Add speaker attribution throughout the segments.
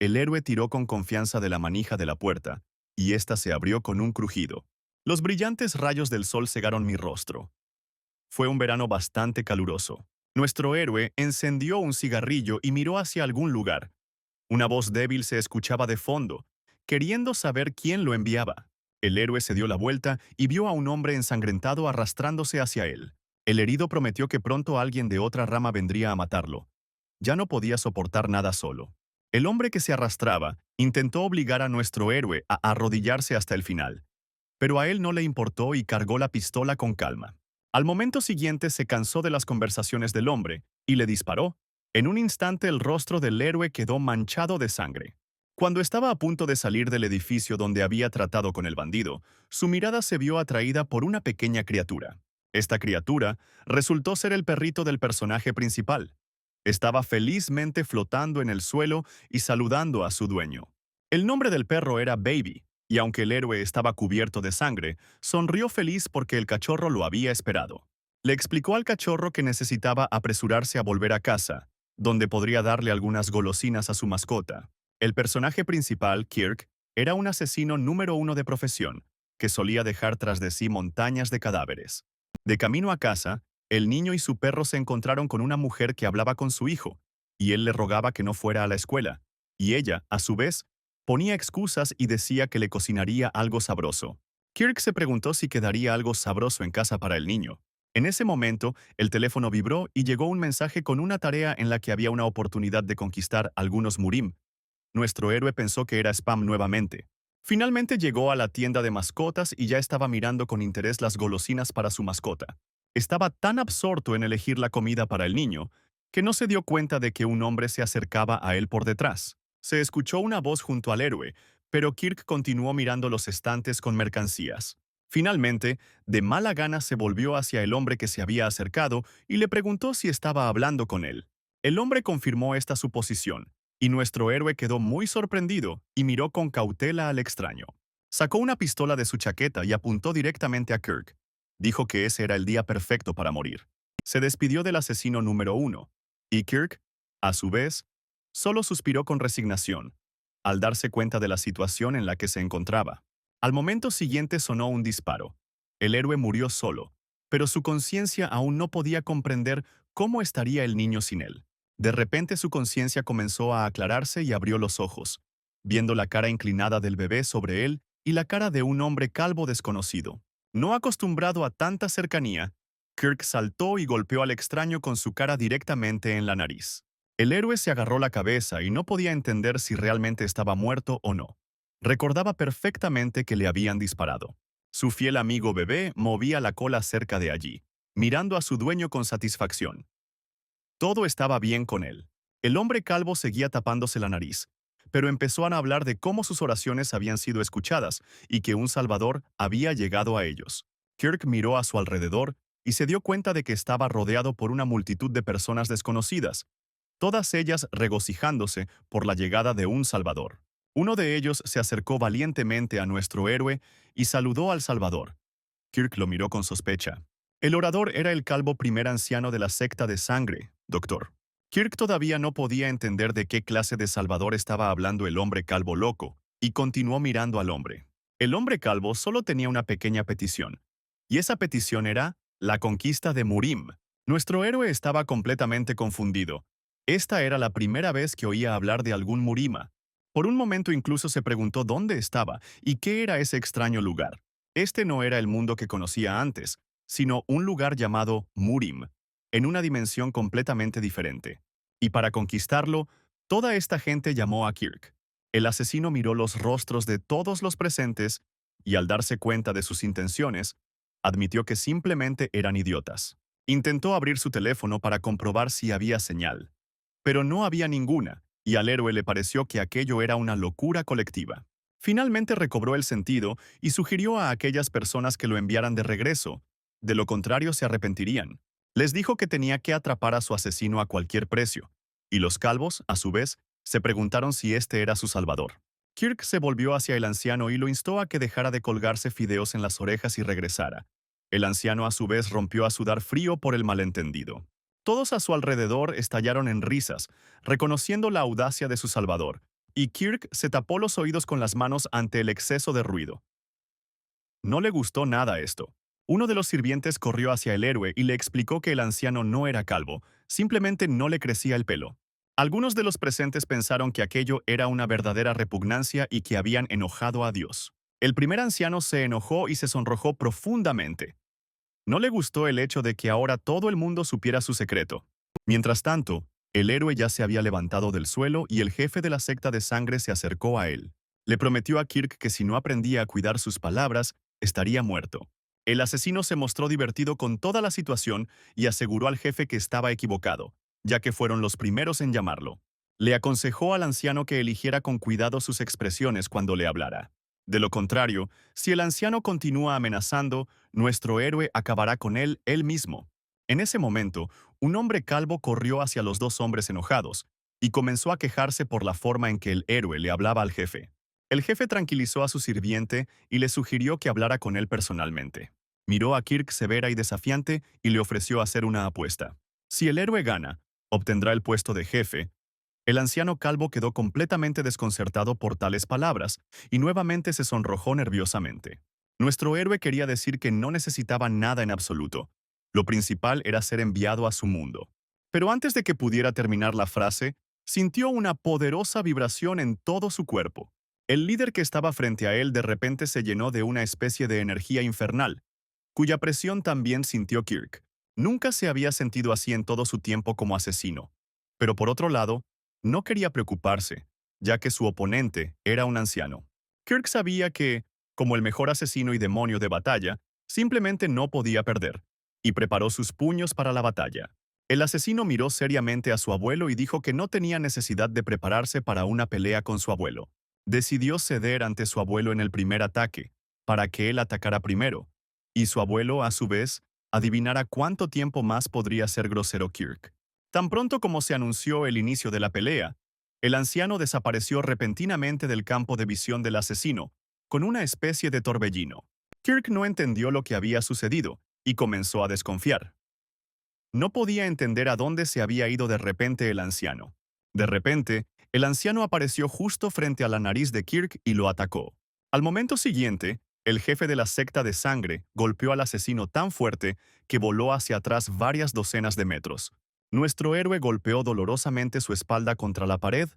Speaker 1: El héroe tiró con confianza de la manija de la puerta, y ésta se abrió con un crujido. Los brillantes rayos del sol cegaron mi rostro. Fue un verano bastante caluroso. Nuestro héroe encendió un cigarrillo y miró hacia algún lugar. Una voz débil se escuchaba de fondo, queriendo saber quién lo enviaba. El héroe se dio la vuelta y vio a un hombre ensangrentado arrastrándose hacia él. El herido prometió que pronto alguien de otra rama vendría a matarlo. Ya no podía soportar nada solo. El hombre que se arrastraba intentó obligar a nuestro héroe a arrodillarse hasta el final, pero a él no le importó y cargó la pistola con calma. Al momento siguiente se cansó de las conversaciones del hombre y le disparó. En un instante el rostro del héroe quedó manchado de sangre. Cuando estaba a punto de salir del edificio donde había tratado con el bandido, su mirada se vio atraída por una pequeña criatura. Esta criatura resultó ser el perrito del personaje principal. Estaba felizmente flotando en el suelo y saludando a su dueño. El nombre del perro era Baby, y aunque el héroe estaba cubierto de sangre, sonrió feliz porque el cachorro lo había esperado. Le explicó al cachorro que necesitaba apresurarse a volver a casa, donde podría darle algunas golosinas a su mascota. El personaje principal, Kirk, era un asesino número uno de profesión, que solía dejar tras de sí montañas de cadáveres. De camino a casa, el niño y su perro se encontraron con una mujer que hablaba con su hijo, y él le rogaba que no fuera a la escuela, y ella, a su vez, ponía excusas y decía que le cocinaría algo sabroso. Kirk se preguntó si quedaría algo sabroso en casa para el niño. En ese momento, el teléfono vibró y llegó un mensaje con una tarea en la que había una oportunidad de conquistar algunos Murim. Nuestro héroe pensó que era spam nuevamente. Finalmente llegó a la tienda de mascotas y ya estaba mirando con interés las golosinas para su mascota. Estaba tan absorto en elegir la comida para el niño, que no se dio cuenta de que un hombre se acercaba a él por detrás. Se escuchó una voz junto al héroe, pero Kirk continuó mirando los estantes con mercancías. Finalmente, de mala gana se volvió hacia el hombre que se había acercado y le preguntó si estaba hablando con él. El hombre confirmó esta suposición, y nuestro héroe quedó muy sorprendido y miró con cautela al extraño. Sacó una pistola de su chaqueta y apuntó directamente a Kirk. Dijo que ese era el día perfecto para morir. Se despidió del asesino número uno, y Kirk, a su vez, solo suspiró con resignación, al darse cuenta de la situación en la que se encontraba. Al momento siguiente sonó un disparo. El héroe murió solo, pero su conciencia aún no podía comprender cómo estaría el niño sin él. De repente su conciencia comenzó a aclararse y abrió los ojos, viendo la cara inclinada del bebé sobre él y la cara de un hombre calvo desconocido. No acostumbrado a tanta cercanía, Kirk saltó y golpeó al extraño con su cara directamente en la nariz. El héroe se agarró la cabeza y no podía entender si realmente estaba muerto o no. Recordaba perfectamente que le habían disparado. Su fiel amigo bebé movía la cola cerca de allí, mirando a su dueño con satisfacción. Todo estaba bien con él. El hombre calvo seguía tapándose la nariz, pero empezó a hablar de cómo sus oraciones habían sido escuchadas y que un Salvador había llegado a ellos. Kirk miró a su alrededor y se dio cuenta de que estaba rodeado por una multitud de personas desconocidas, todas ellas regocijándose por la llegada de un Salvador. Uno de ellos se acercó valientemente a nuestro héroe y saludó al Salvador. Kirk lo miró con sospecha. El orador era el calvo primer anciano de la secta de sangre, doctor. Kirk todavía no podía entender de qué clase de Salvador estaba hablando el hombre calvo loco, y continuó mirando al hombre. El hombre calvo solo tenía una pequeña petición, y esa petición era la conquista de Murim. Nuestro héroe estaba completamente confundido. Esta era la primera vez que oía hablar de algún Murima. Por un momento incluso se preguntó dónde estaba y qué era ese extraño lugar. Este no era el mundo que conocía antes, sino un lugar llamado Murim, en una dimensión completamente diferente. Y para conquistarlo, toda esta gente llamó a Kirk. El asesino miró los rostros de todos los presentes y al darse cuenta de sus intenciones, admitió que simplemente eran idiotas. Intentó abrir su teléfono para comprobar si había señal, pero no había ninguna, y al héroe le pareció que aquello era una locura colectiva. Finalmente recobró el sentido y sugirió a aquellas personas que lo enviaran de regreso. De lo contrario se arrepentirían. Les dijo que tenía que atrapar a su asesino a cualquier precio, y los calvos, a su vez, se preguntaron si este era su salvador. Kirk se volvió hacia el anciano y lo instó a que dejara de colgarse fideos en las orejas y regresara. El anciano a su vez rompió a sudar frío por el malentendido. Todos a su alrededor estallaron en risas, reconociendo la audacia de su salvador, y Kirk se tapó los oídos con las manos ante el exceso de ruido. No le gustó nada esto. Uno de los sirvientes corrió hacia el héroe y le explicó que el anciano no era calvo, simplemente no le crecía el pelo. Algunos de los presentes pensaron que aquello era una verdadera repugnancia y que habían enojado a Dios. El primer anciano se enojó y se sonrojó profundamente. No le gustó el hecho de que ahora todo el mundo supiera su secreto. Mientras tanto, el héroe ya se había levantado del suelo y el jefe de la secta de sangre se acercó a él. Le prometió a Kirk que si no aprendía a cuidar sus palabras, estaría muerto. El asesino se mostró divertido con toda la situación y aseguró al jefe que estaba equivocado, ya que fueron los primeros en llamarlo. Le aconsejó al anciano que eligiera con cuidado sus expresiones cuando le hablara. De lo contrario, si el anciano continúa amenazando, nuestro héroe acabará con él mismo. En ese momento, un hombre calvo corrió hacia los dos hombres enojados y comenzó a quejarse por la forma en que el héroe le hablaba al jefe. El jefe tranquilizó a su sirviente y le sugirió que hablara con él personalmente. Miró a Kirk severa y desafiante y le ofreció hacer una apuesta. Si el héroe gana, obtendrá el puesto de jefe. El anciano calvo quedó completamente desconcertado por tales palabras y nuevamente se sonrojó nerviosamente. Nuestro héroe quería decir que no necesitaba nada en absoluto. Lo principal era ser enviado a su mundo. Pero antes de que pudiera terminar la frase, sintió una poderosa vibración en todo su cuerpo. El líder que estaba frente a él de repente se llenó de una especie de energía infernal, cuya presión también sintió Kirk. Nunca se había sentido así en todo su tiempo como asesino. Pero por otro lado, no quería preocuparse, ya que su oponente era un anciano. Kirk sabía que, como el mejor asesino y demonio de batalla, simplemente no podía perder, y preparó sus puños para la batalla. El asesino miró seriamente a su abuelo y dijo que no tenía necesidad de prepararse para una pelea con su abuelo. Decidió ceder ante su abuelo en el primer ataque, para que él atacara primero, y su abuelo, a su vez, adivinara cuánto tiempo más podría ser grosero Kirk. Tan pronto como se anunció el inicio de la pelea, el anciano desapareció repentinamente del campo de visión del asesino, con una especie de torbellino. Kirk no entendió lo que había sucedido y comenzó a desconfiar. No podía entender a dónde se había ido de repente el anciano. De repente, el anciano apareció justo frente a la nariz de Kirk y lo atacó. Al momento siguiente, el jefe de la secta de sangre golpeó al asesino tan fuerte que voló hacia atrás varias docenas de metros. Nuestro héroe golpeó dolorosamente su espalda contra la pared,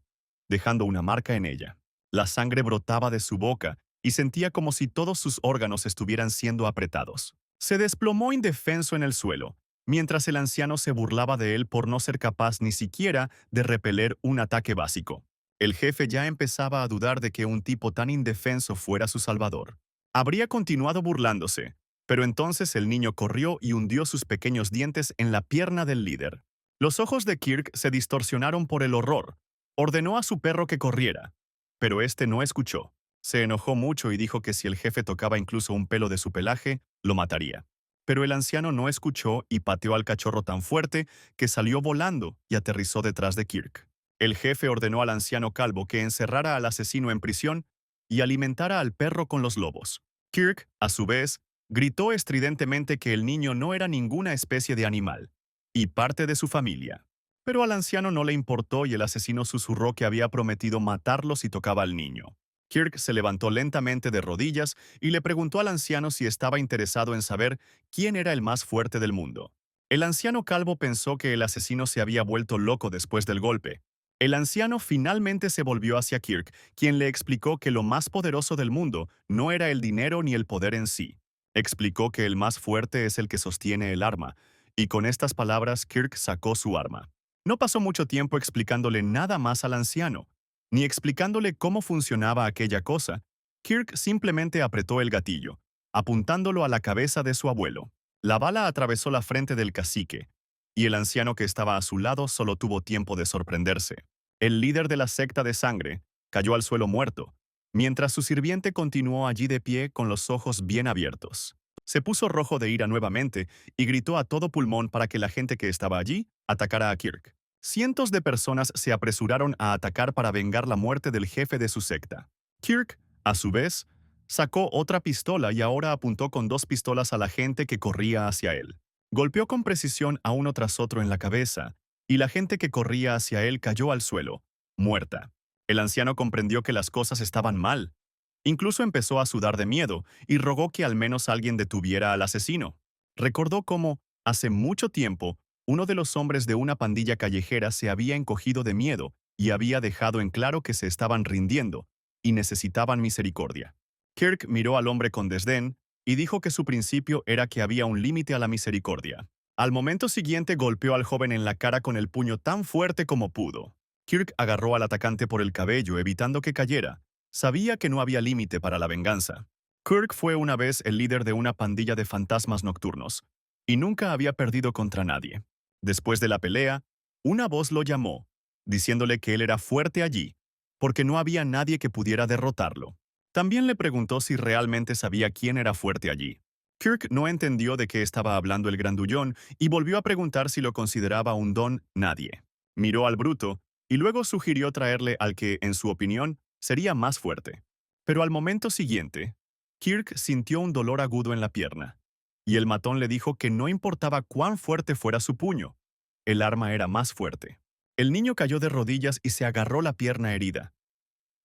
Speaker 1: dejando una marca en ella. La sangre brotaba de su boca y sentía como si todos sus órganos estuvieran siendo apretados. Se desplomó indefenso en el suelo, mientras el anciano se burlaba de él por no ser capaz ni siquiera de repeler un ataque básico. El jefe ya empezaba a dudar de que un tipo tan indefenso fuera su salvador. Habría continuado burlándose, pero entonces el niño corrió y hundió sus pequeños dientes en la pierna del líder. Los ojos de Kirk se distorsionaron por el horror. Ordenó a su perro que corriera, pero este no escuchó. Se enojó mucho y dijo que si el jefe tocaba incluso un pelo de su pelaje, lo mataría. Pero el anciano no escuchó y pateó al cachorro tan fuerte que salió volando y aterrizó detrás de Kirk. El jefe ordenó al anciano calvo que encerrara al asesino en prisión y alimentara al perro con los lobos. Kirk, a su vez, gritó estridentemente que el niño no era ninguna especie de animal, y parte de su familia. Pero al anciano no le importó y el asesino susurró que había prometido matarlo si tocaba al niño. Kirk se levantó lentamente de rodillas y le preguntó al anciano si estaba interesado en saber quién era el más fuerte del mundo. El anciano calvo pensó que el asesino se había vuelto loco después del golpe. El anciano finalmente se volvió hacia Kirk, quien le explicó que lo más poderoso del mundo no era el dinero ni el poder en sí. Explicó que el más fuerte es el que sostiene el arma, y con estas palabras Kirk sacó su arma. No pasó mucho tiempo explicándole nada más al anciano, ni explicándole cómo funcionaba aquella cosa. Kirk simplemente apretó el gatillo, apuntándolo a la cabeza de su abuelo. La bala atravesó la frente del cacique, y el anciano que estaba a su lado solo tuvo tiempo de sorprenderse. El líder de la secta de sangre cayó al suelo muerto, mientras su sirviente continuó allí de pie con los ojos bien abiertos. Se puso rojo de ira nuevamente y gritó a todo pulmón para que la gente que estaba allí atacara a Kirk. Cientos de personas se apresuraron a atacar para vengar la muerte del jefe de su secta. Kirk, a su vez, sacó otra pistola y ahora apuntó con dos pistolas a la gente que corría hacia él. Golpeó con precisión a uno tras otro en la cabeza, y la gente que corría hacia él cayó al suelo, muerta. El anciano comprendió que las cosas estaban mal. Incluso empezó a sudar de miedo y rogó que al menos alguien detuviera al asesino. Recordó cómo, hace mucho tiempo, uno de los hombres de una pandilla callejera se había encogido de miedo y había dejado en claro que se estaban rindiendo y necesitaban misericordia. Kirk miró al hombre con desdén y dijo que su principio era que había un límite a la misericordia. Al momento siguiente golpeó al joven en la cara con el puño tan fuerte como pudo. Kirk agarró al atacante por el cabello evitando que cayera. Sabía que no había límite para la venganza. Kirk fue una vez el líder de una pandilla de fantasmas nocturnos, y nunca había perdido contra nadie. Después de la pelea, una voz lo llamó, diciéndole que él era fuerte allí, porque no había nadie que pudiera derrotarlo. También le preguntó si realmente sabía quién era fuerte allí. Kirk no entendió de qué estaba hablando el grandullón y volvió a preguntar si lo consideraba un don nadie. Miró al bruto y luego sugirió traerle al que, en su opinión, sería más fuerte. Pero al momento siguiente, Kirk sintió un dolor agudo en la pierna, y el matón le dijo que no importaba cuán fuerte fuera su puño, el arma era más fuerte. El niño cayó de rodillas y se agarró la pierna herida.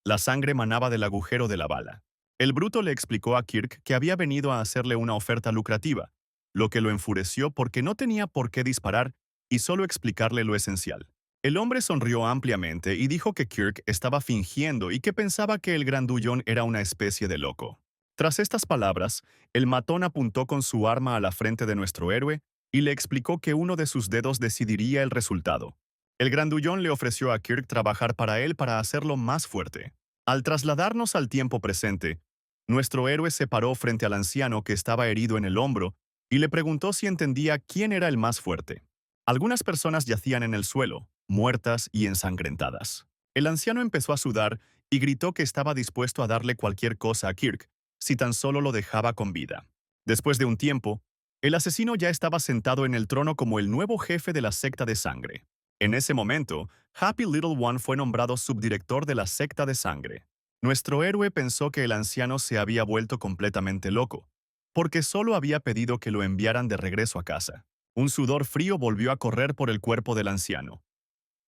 Speaker 1: La sangre manaba del agujero de la bala. El bruto le explicó a Kirk que había venido a hacerle una oferta lucrativa, lo que lo enfureció porque no tenía por qué disparar y solo explicarle lo esencial. El hombre sonrió ampliamente y dijo que Kirk estaba fingiendo y que pensaba que el grandullón era una especie de loco. Tras estas palabras, el matón apuntó con su arma a la frente de nuestro héroe y le explicó que uno de sus dedos decidiría el resultado. El grandullón le ofreció a Kirk trabajar para él para hacerlo más fuerte. Al trasladarnos al tiempo presente, nuestro héroe se paró frente al anciano que estaba herido en el hombro y le preguntó si entendía quién era el más fuerte. Algunas personas yacían en el suelo, muertas y ensangrentadas. El anciano empezó a sudar y gritó que estaba dispuesto a darle cualquier cosa a Kirk, si tan solo lo dejaba con vida. Después de un tiempo, el asesino ya estaba sentado en el trono como el nuevo jefe de la secta de sangre. En ese momento, Happy Little One fue nombrado subdirector de la secta de sangre. Nuestro héroe pensó que el anciano se había vuelto completamente loco, porque solo había pedido que lo enviaran de regreso a casa. Un sudor frío volvió a correr por el cuerpo del anciano.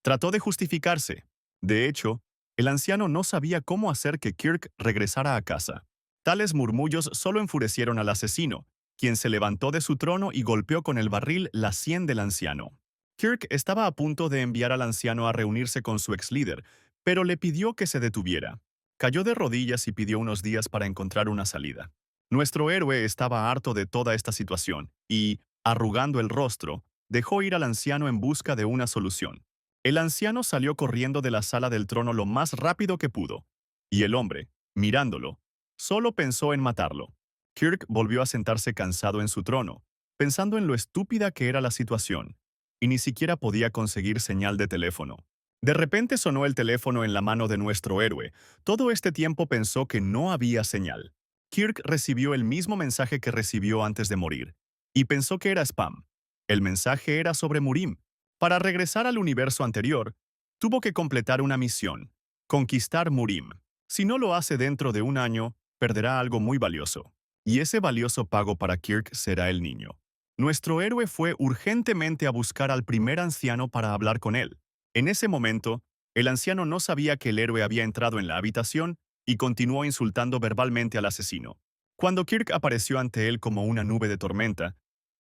Speaker 1: Trató de justificarse. De hecho, el anciano no sabía cómo hacer que Kirk regresara a casa. Tales murmullos solo enfurecieron al asesino, quien se levantó de su trono y golpeó con el barril la sien del anciano. Kirk estaba a punto de enviar al anciano a reunirse con su ex líder, pero le pidió que se detuviera. Cayó de rodillas y pidió unos días para encontrar una salida. Nuestro héroe estaba harto de toda esta situación y, arrugando el rostro, dejó ir al anciano en busca de una solución. El anciano salió corriendo de la sala del trono lo más rápido que pudo, y el hombre, mirándolo, solo pensó en matarlo. Kirk volvió a sentarse cansado en su trono, pensando en lo estúpida que era la situación, y ni siquiera podía conseguir señal de teléfono. De repente sonó el teléfono en la mano de nuestro héroe. Todo este tiempo pensó que no había señal. Kirk recibió el mismo mensaje que recibió antes de morir, y pensó que era spam. El mensaje era sobre Murim. Para regresar al universo anterior, tuvo que completar una misión: conquistar Murim. Si no lo hace dentro de un año, perderá algo muy valioso. Y ese valioso pago para Kirk será el niño. Nuestro héroe fue urgentemente a buscar al primer anciano para hablar con él. En ese momento, el anciano no sabía que el héroe había entrado en la habitación y continuó insultando verbalmente al asesino. Cuando Kirk apareció ante él como una nube de tormenta,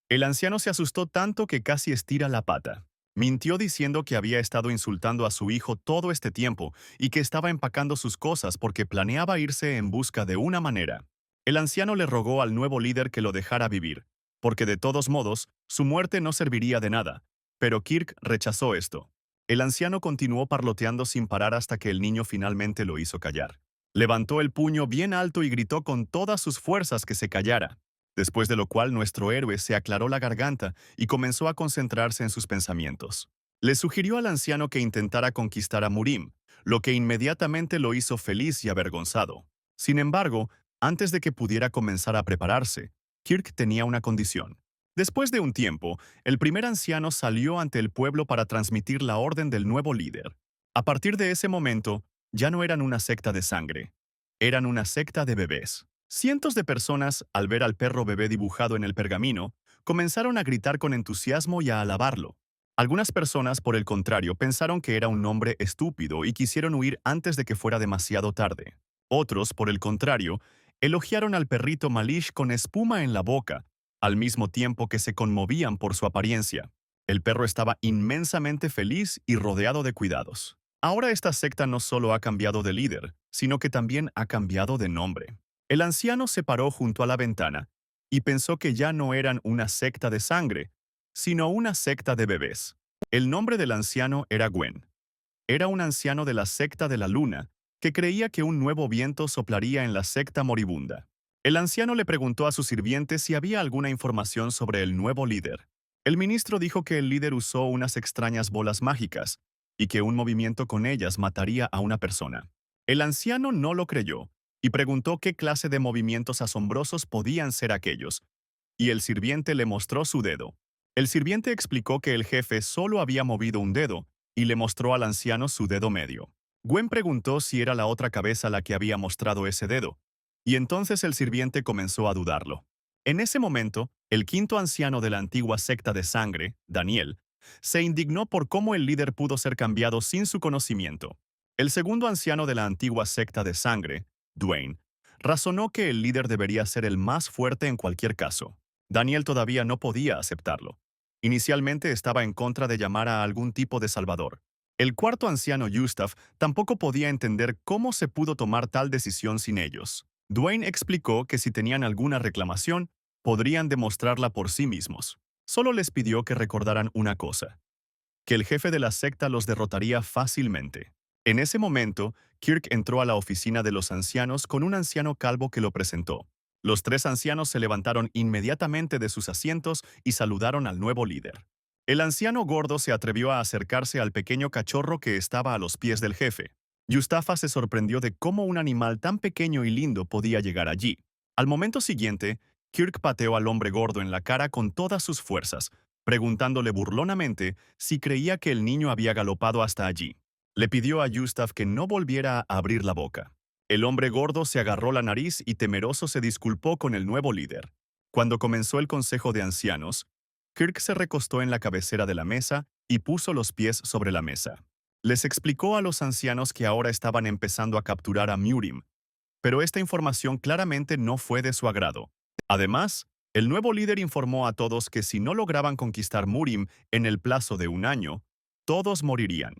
Speaker 1: el anciano se asustó tanto que casi estira la pata. Mintió diciendo que había estado insultando a su hijo todo este tiempo y que estaba empacando sus cosas porque planeaba irse en busca de una manera. El anciano le rogó al nuevo líder que lo dejara vivir, porque de todos modos, su muerte no serviría de nada, pero Kirk rechazó esto. El anciano continuó parloteando sin parar hasta que el niño finalmente lo hizo callar. Levantó el puño bien alto y gritó con todas sus fuerzas que se callara, después de lo cual nuestro héroe se aclaró la garganta y comenzó a concentrarse en sus pensamientos. Le sugirió al anciano que intentara conquistar a Murim, lo que inmediatamente lo hizo feliz y avergonzado. Sin embargo, antes de que pudiera comenzar a prepararse, Kirk tenía una condición. Después de un tiempo, el primer anciano salió ante el pueblo para transmitir la orden del nuevo líder. A partir de ese momento, ya no eran una secta de sangre, eran una secta de bebés. Cientos de personas, al ver al perro bebé dibujado en el pergamino, comenzaron a gritar con entusiasmo y a alabarlo. Algunas personas, por el contrario, pensaron que era un nombre estúpido y quisieron huir antes de que fuera demasiado tarde. Otros, por el contrario, elogiaron al perrito Malish con espuma en la boca, al mismo tiempo que se conmovían por su apariencia. El perro estaba inmensamente feliz y rodeado de cuidados. Ahora esta secta no solo ha cambiado de líder, sino que también ha cambiado de nombre. El anciano se paró junto a la ventana y pensó que ya no eran una secta de sangre, sino una secta de bebés. El nombre del anciano era Gwen. Era un anciano de la secta de la luna, que creía que un nuevo viento soplaría en la secta moribunda. El anciano le preguntó a su sirviente si había alguna información sobre el nuevo líder. El ministro dijo que el líder usó unas extrañas bolas mágicas y que un movimiento con ellas mataría a una persona. El anciano no lo creyó y preguntó qué clase de movimientos asombrosos podían ser aquellos, y el sirviente le mostró su dedo. El sirviente explicó que el jefe solo había movido un dedo y le mostró al anciano su dedo medio. Gwen preguntó si era la otra cabeza la que había mostrado ese dedo, y entonces el sirviente comenzó a dudarlo. En ese momento, el quinto anciano de la antigua secta de sangre, Daniel, se indignó por cómo el líder pudo ser cambiado sin su conocimiento. El segundo anciano de la antigua secta de sangre, Dwayne, razonó que el líder debería ser el más fuerte en cualquier caso. Daniel todavía no podía aceptarlo. Inicialmente estaba en contra de llamar a algún tipo de salvador. El cuarto anciano Gustav tampoco podía entender cómo se pudo tomar tal decisión sin ellos. Dwayne explicó que si tenían alguna reclamación, podrían demostrarla por sí mismos. Solo les pidió que recordaran una cosa: que el jefe de la secta los derrotaría fácilmente. En ese momento, Kirk entró a la oficina de los ancianos con un anciano calvo que lo presentó. Los tres ancianos se levantaron inmediatamente de sus asientos y saludaron al nuevo líder. El anciano gordo se atrevió a acercarse al pequeño cachorro que estaba a los pies del jefe. Yustafa se sorprendió de cómo un animal tan pequeño y lindo podía llegar allí. Al momento siguiente, Kirk pateó al hombre gordo en la cara con todas sus fuerzas, preguntándole burlonamente si creía que el niño había galopado hasta allí. Le pidió a Gustav que no volviera a abrir la boca. El hombre gordo se agarró la nariz y temeroso se disculpó con el nuevo líder. Cuando comenzó el consejo de ancianos, Kirk se recostó en la cabecera de la mesa y puso los pies sobre la mesa. Les explicó a los ancianos que ahora estaban empezando a capturar a Murim, pero esta información claramente no fue de su agrado. Además, el nuevo líder informó a todos que si no lograban conquistar Murim en el plazo de un año, todos morirían.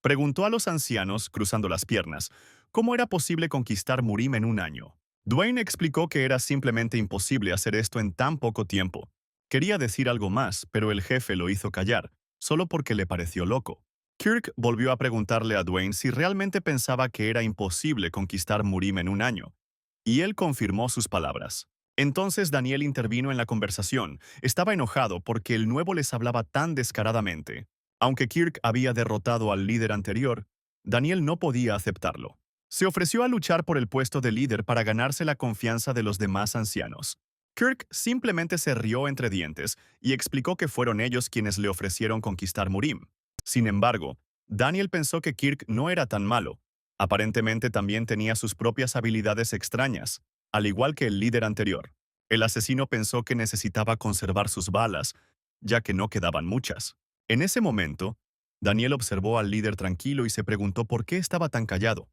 Speaker 1: Preguntó a los ancianos, cruzando las piernas, cómo era posible conquistar Murim en un año. Dwayne explicó que era simplemente imposible hacer esto en tan poco tiempo. Quería decir algo más, pero el jefe lo hizo callar, solo porque le pareció loco. Kirk volvió a preguntarle a Dwayne si realmente pensaba que era imposible conquistar Murim en un año, y él confirmó sus palabras. Entonces Daniel intervino en la conversación. Estaba enojado porque el nuevo les hablaba tan descaradamente. Aunque Kirk había derrotado al líder anterior, Daniel no podía aceptarlo. Se ofreció a luchar por el puesto de líder para ganarse la confianza de los demás ancianos. Kirk simplemente se rió entre dientes y explicó que fueron ellos quienes le ofrecieron conquistar Murim. Sin embargo, Daniel pensó que Kirk no era tan malo. Aparentemente también tenía sus propias habilidades extrañas, al igual que el líder anterior. El asesino pensó que necesitaba conservar sus balas, ya que no quedaban muchas. En ese momento, Daniel observó al líder tranquilo y se preguntó por qué estaba tan callado.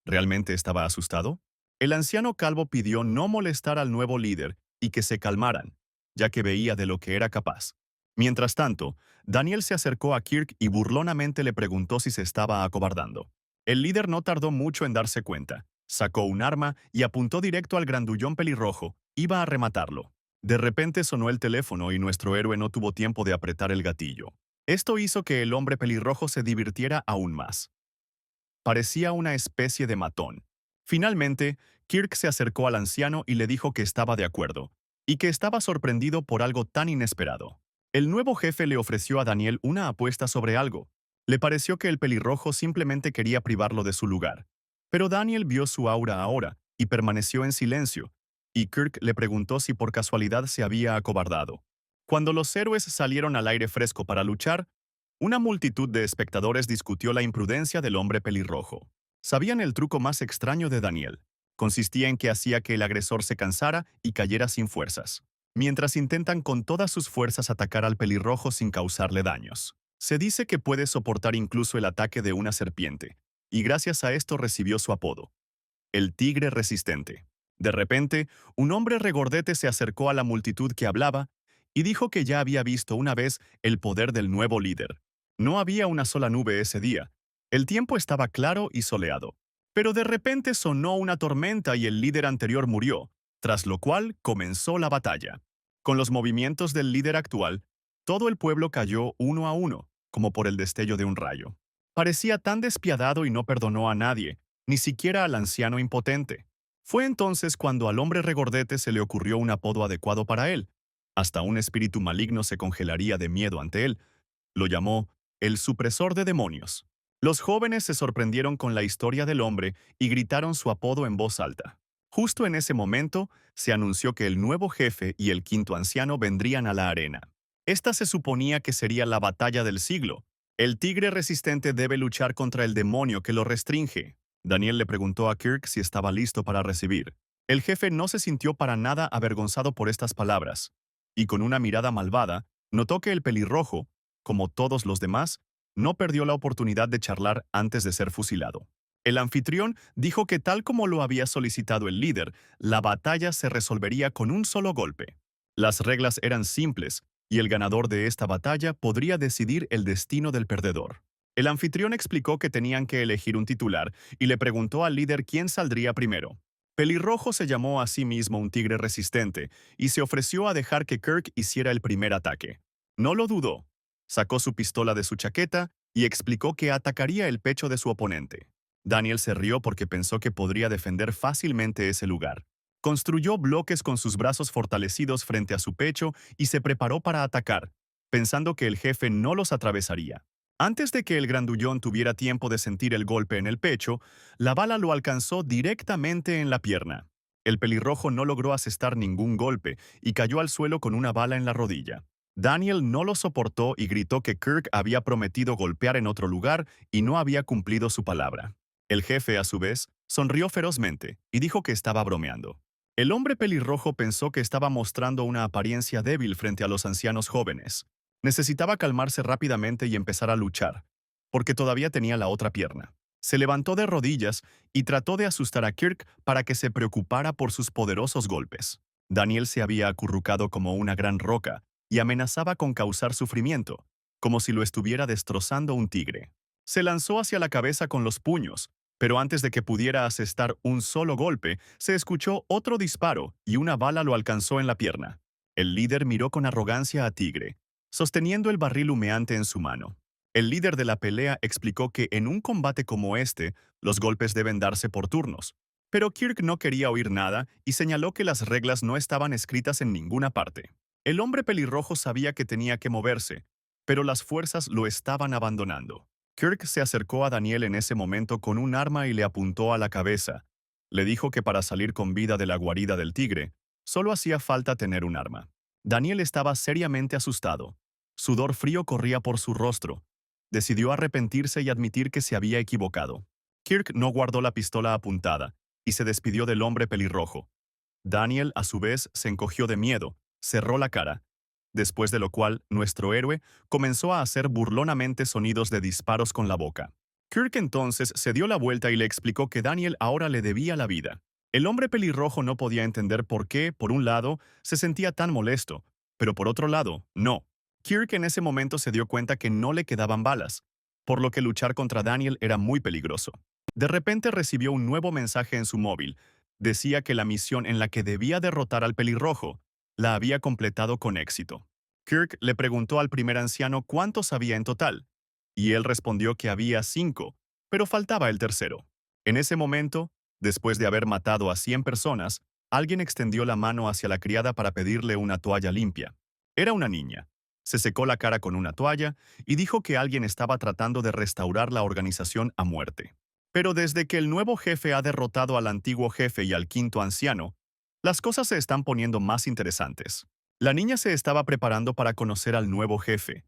Speaker 1: ¿Realmente estaba asustado? El anciano calvo pidió no molestar al nuevo líder y que se calmaran, ya que veía de lo que era capaz. Mientras tanto, Daniel se acercó a Kirk y burlonamente le preguntó si se estaba acobardando. El líder no tardó mucho en darse cuenta. Sacó un arma y apuntó directo al grandullón pelirrojo. Iba a rematarlo. De repente sonó el teléfono y nuestro héroe no tuvo tiempo de apretar el gatillo. Esto hizo que el hombre pelirrojo se divirtiera aún más. Parecía una especie de matón. Finalmente, Kirk se acercó al anciano y le dijo que estaba de acuerdo, y que estaba sorprendido por algo tan inesperado. El nuevo jefe le ofreció a Daniel una apuesta sobre algo. Le pareció que el pelirrojo simplemente quería privarlo de su lugar. Pero Daniel vio su aura ahora y permaneció en silencio, y Kirk le preguntó si por casualidad se había acobardado. Cuando los héroes salieron al aire fresco para luchar, una multitud de espectadores discutió la imprudencia del hombre pelirrojo. Sabían el truco más extraño de Daniel. Consistía en que hacía que el agresor se cansara y cayera sin fuerzas, mientras intentan con todas sus fuerzas atacar al pelirrojo sin causarle daños. Se dice que puede soportar incluso el ataque de una serpiente, y gracias a esto recibió su apodo, el tigre resistente. De repente, un hombre regordete se acercó a la multitud que hablaba y dijo que ya había visto una vez el poder del nuevo líder. No había una sola nube ese día. El tiempo estaba claro y soleado. Pero de repente sonó una tormenta y el líder anterior murió, tras lo cual comenzó la batalla. Con los movimientos del líder actual, todo el pueblo cayó uno a uno, como por el destello de un rayo. Parecía tan despiadado y no perdonó a nadie, ni siquiera al anciano impotente. Fue entonces cuando al hombre regordete se le ocurrió un apodo adecuado para él. Hasta un espíritu maligno se congelaría de miedo ante él. Lo llamó el supresor de demonios. Los jóvenes se sorprendieron con la historia del hombre y gritaron su apodo en voz alta. Justo en ese momento, se anunció que el nuevo jefe y el quinto anciano vendrían a la arena. Esta se suponía que sería la batalla del siglo. El tigre resistente debe luchar contra el demonio que lo restringe. Daniel le preguntó a Kirk si estaba listo para recibir. El jefe no se sintió para nada avergonzado por estas palabras, y con una mirada malvada, notó que el pelirrojo, como todos los demás, no perdió la oportunidad de charlar antes de ser fusilado. El anfitrión dijo que tal como lo había solicitado el líder, la batalla se resolvería con un solo golpe. Las reglas eran simples, y el ganador de esta batalla podría decidir el destino del perdedor. El anfitrión explicó que tenían que elegir un titular y le preguntó al líder quién saldría primero. Pelirrojo se llamó a sí mismo un tigre resistente y se ofreció a dejar que Kirk hiciera el primer ataque. No lo dudó. Sacó su pistola de su chaqueta y explicó que atacaría el pecho de su oponente. Daniel se rió porque pensó que podría defender fácilmente ese lugar. Construyó bloques con sus brazos fortalecidos frente a su pecho y se preparó para atacar, pensando que el jefe no los atravesaría. Antes de que el grandullón tuviera tiempo de sentir el golpe en el pecho, la bala lo alcanzó directamente en la pierna. El pelirrojo no logró asestar ningún golpe y cayó al suelo con una bala en la rodilla. Daniel no lo soportó y gritó que Kirk había prometido golpear en otro lugar y no había cumplido su palabra. El jefe, a su vez, sonrió ferozmente y dijo que estaba bromeando. El hombre pelirrojo pensó que estaba mostrando una apariencia débil frente a los ancianos jóvenes. Necesitaba calmarse rápidamente y empezar a luchar, porque todavía tenía la otra pierna. Se levantó de rodillas y trató de asustar a Kirk para que se preocupara por sus poderosos golpes. Daniel se había acurrucado como una gran roca y amenazaba con causar sufrimiento, como si lo estuviera destrozando un tigre. Se lanzó hacia la cabeza con los puños, pero antes de que pudiera asestar un solo golpe, se escuchó otro disparo y una bala lo alcanzó en la pierna. El líder miró con arrogancia a Tigre, sosteniendo el barril humeante en su mano. El líder de la pelea explicó que en un combate como este, los golpes deben darse por turnos. Pero Kirk no quería oír nada y señaló que las reglas no estaban escritas en ninguna parte. El hombre pelirrojo sabía que tenía que moverse, pero las fuerzas lo estaban abandonando. Kirk se acercó a Daniel en ese momento con un arma y le apuntó a la cabeza. Le dijo que para salir con vida de la guarida del tigre, solo hacía falta tener un arma. Daniel estaba seriamente asustado. Sudor frío corría por su rostro. Decidió arrepentirse y admitir que se había equivocado. Kirk no guardó la pistola apuntada y se despidió del hombre pelirrojo. Daniel, a su vez, se encogió de miedo, cerró la cara, después de lo cual nuestro héroe comenzó a hacer burlonamente sonidos de disparos con la boca. Kirk entonces se dio la vuelta y le explicó que Daniel ahora le debía la vida. El hombre pelirrojo no podía entender por qué, por un lado, se sentía tan molesto, pero por otro lado, no. Kirk en ese momento se dio cuenta que no le quedaban balas, por lo que luchar contra Daniel era muy peligroso. De repente recibió un nuevo mensaje en su móvil. Decía que la misión en la que debía derrotar al pelirrojo la había completado con éxito. Kirk le preguntó al primer anciano cuántos había en total, y él respondió que había 5, pero faltaba el tercero. En ese momento, después de haber matado a 100 personas, alguien extendió la mano hacia la criada para pedirle una toalla limpia. Era una niña. Se secó la cara con una toalla y dijo que alguien estaba tratando de restaurar la organización a muerte. Pero desde que el nuevo jefe ha derrotado al antiguo jefe y al quinto anciano, las cosas se están poniendo más interesantes. La niña se estaba preparando para conocer al nuevo jefe.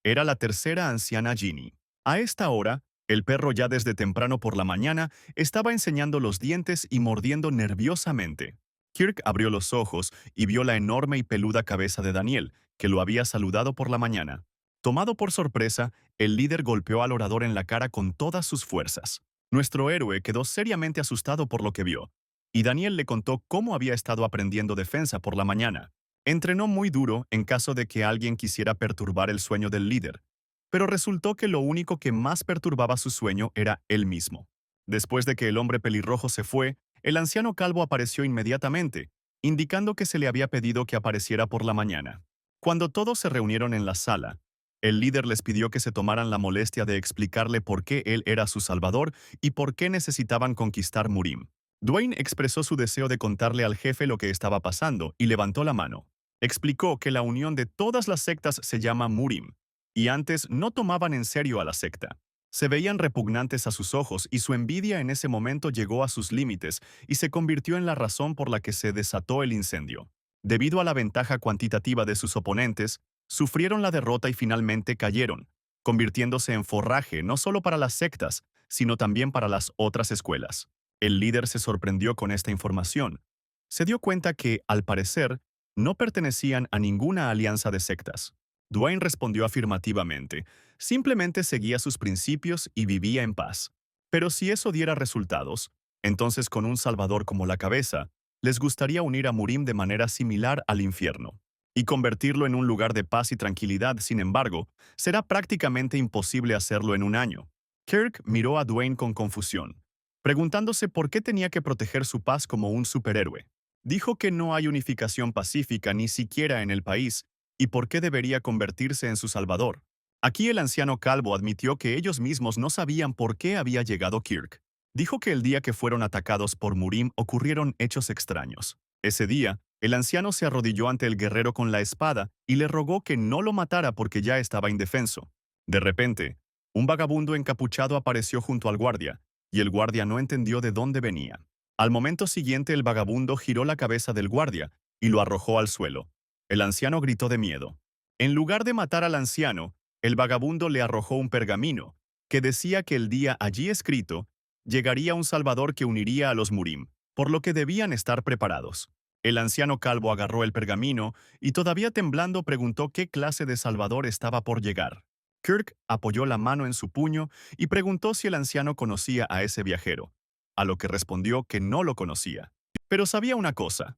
Speaker 1: Era la tercera anciana Ginny. A esta hora, el perro ya desde temprano por la mañana estaba enseñando los dientes y mordiendo nerviosamente. Kirk abrió los ojos y vio la enorme y peluda cabeza de Daniel, que lo había saludado por la mañana. Tomado por sorpresa, el líder golpeó al orador en la cara con todas sus fuerzas. Nuestro héroe quedó seriamente asustado por lo que vio, y Daniel le contó cómo había estado aprendiendo defensa por la mañana. Entrenó muy duro en caso de que alguien quisiera perturbar el sueño del líder, pero resultó que lo único que más perturbaba su sueño era él mismo. Después de que el hombre pelirrojo se fue, el anciano calvo apareció inmediatamente, indicando que se le había pedido que apareciera por la mañana. Cuando todos se reunieron en la sala, el líder les pidió que se tomaran la molestia de explicarle por qué él era su salvador y por qué necesitaban conquistar Murim. Dwayne expresó su deseo de contarle al jefe lo que estaba pasando y levantó la mano. Explicó que la unión de todas las sectas se llama Murim, y antes no tomaban en serio a la secta. Se veían repugnantes a sus ojos y su envidia en ese momento llegó a sus límites y se convirtió en la razón por la que se desató el incendio. Debido a la ventaja cuantitativa de sus oponentes, sufrieron la derrota y finalmente cayeron, convirtiéndose en forraje no solo para las sectas, sino también para las otras escuelas. El líder se sorprendió con esta información. Se dio cuenta que, al parecer, no pertenecían a ninguna alianza de sectas. Dwayne respondió afirmativamente. Simplemente seguía sus principios y vivía en paz. Pero si eso diera resultados, entonces con un Salvador como la cabeza, les gustaría unir a Murim de manera similar al infierno. Y convertirlo en un lugar de paz y tranquilidad, sin embargo, será prácticamente imposible hacerlo en un año. Kirk miró a Dwayne con confusión, preguntándose por qué tenía que proteger su paz como un superhéroe. Dijo que no hay unificación pacífica ni siquiera en el país, y por qué debería convertirse en su salvador. Aquí el anciano calvo admitió que ellos mismos no sabían por qué había llegado Kirk. Dijo que el día que fueron atacados por Murim ocurrieron hechos extraños. Ese día, el anciano se arrodilló ante el guerrero con la espada y le rogó que no lo matara porque ya estaba indefenso. De repente, un vagabundo encapuchado apareció junto al guardia, y el guardia no entendió de dónde venía. Al momento siguiente, el vagabundo giró la cabeza del guardia y lo arrojó al suelo. El anciano gritó de miedo. En lugar de matar al anciano, el vagabundo le arrojó un pergamino, que decía que el día allí escrito, llegaría un salvador que uniría a los Murim, por lo que debían estar preparados. El anciano calvo agarró el pergamino y todavía temblando preguntó qué clase de salvador estaba por llegar. Kirk apoyó la mano en su puño y preguntó si el anciano conocía a ese viajero, a lo que respondió que no lo conocía. Pero sabía una cosa.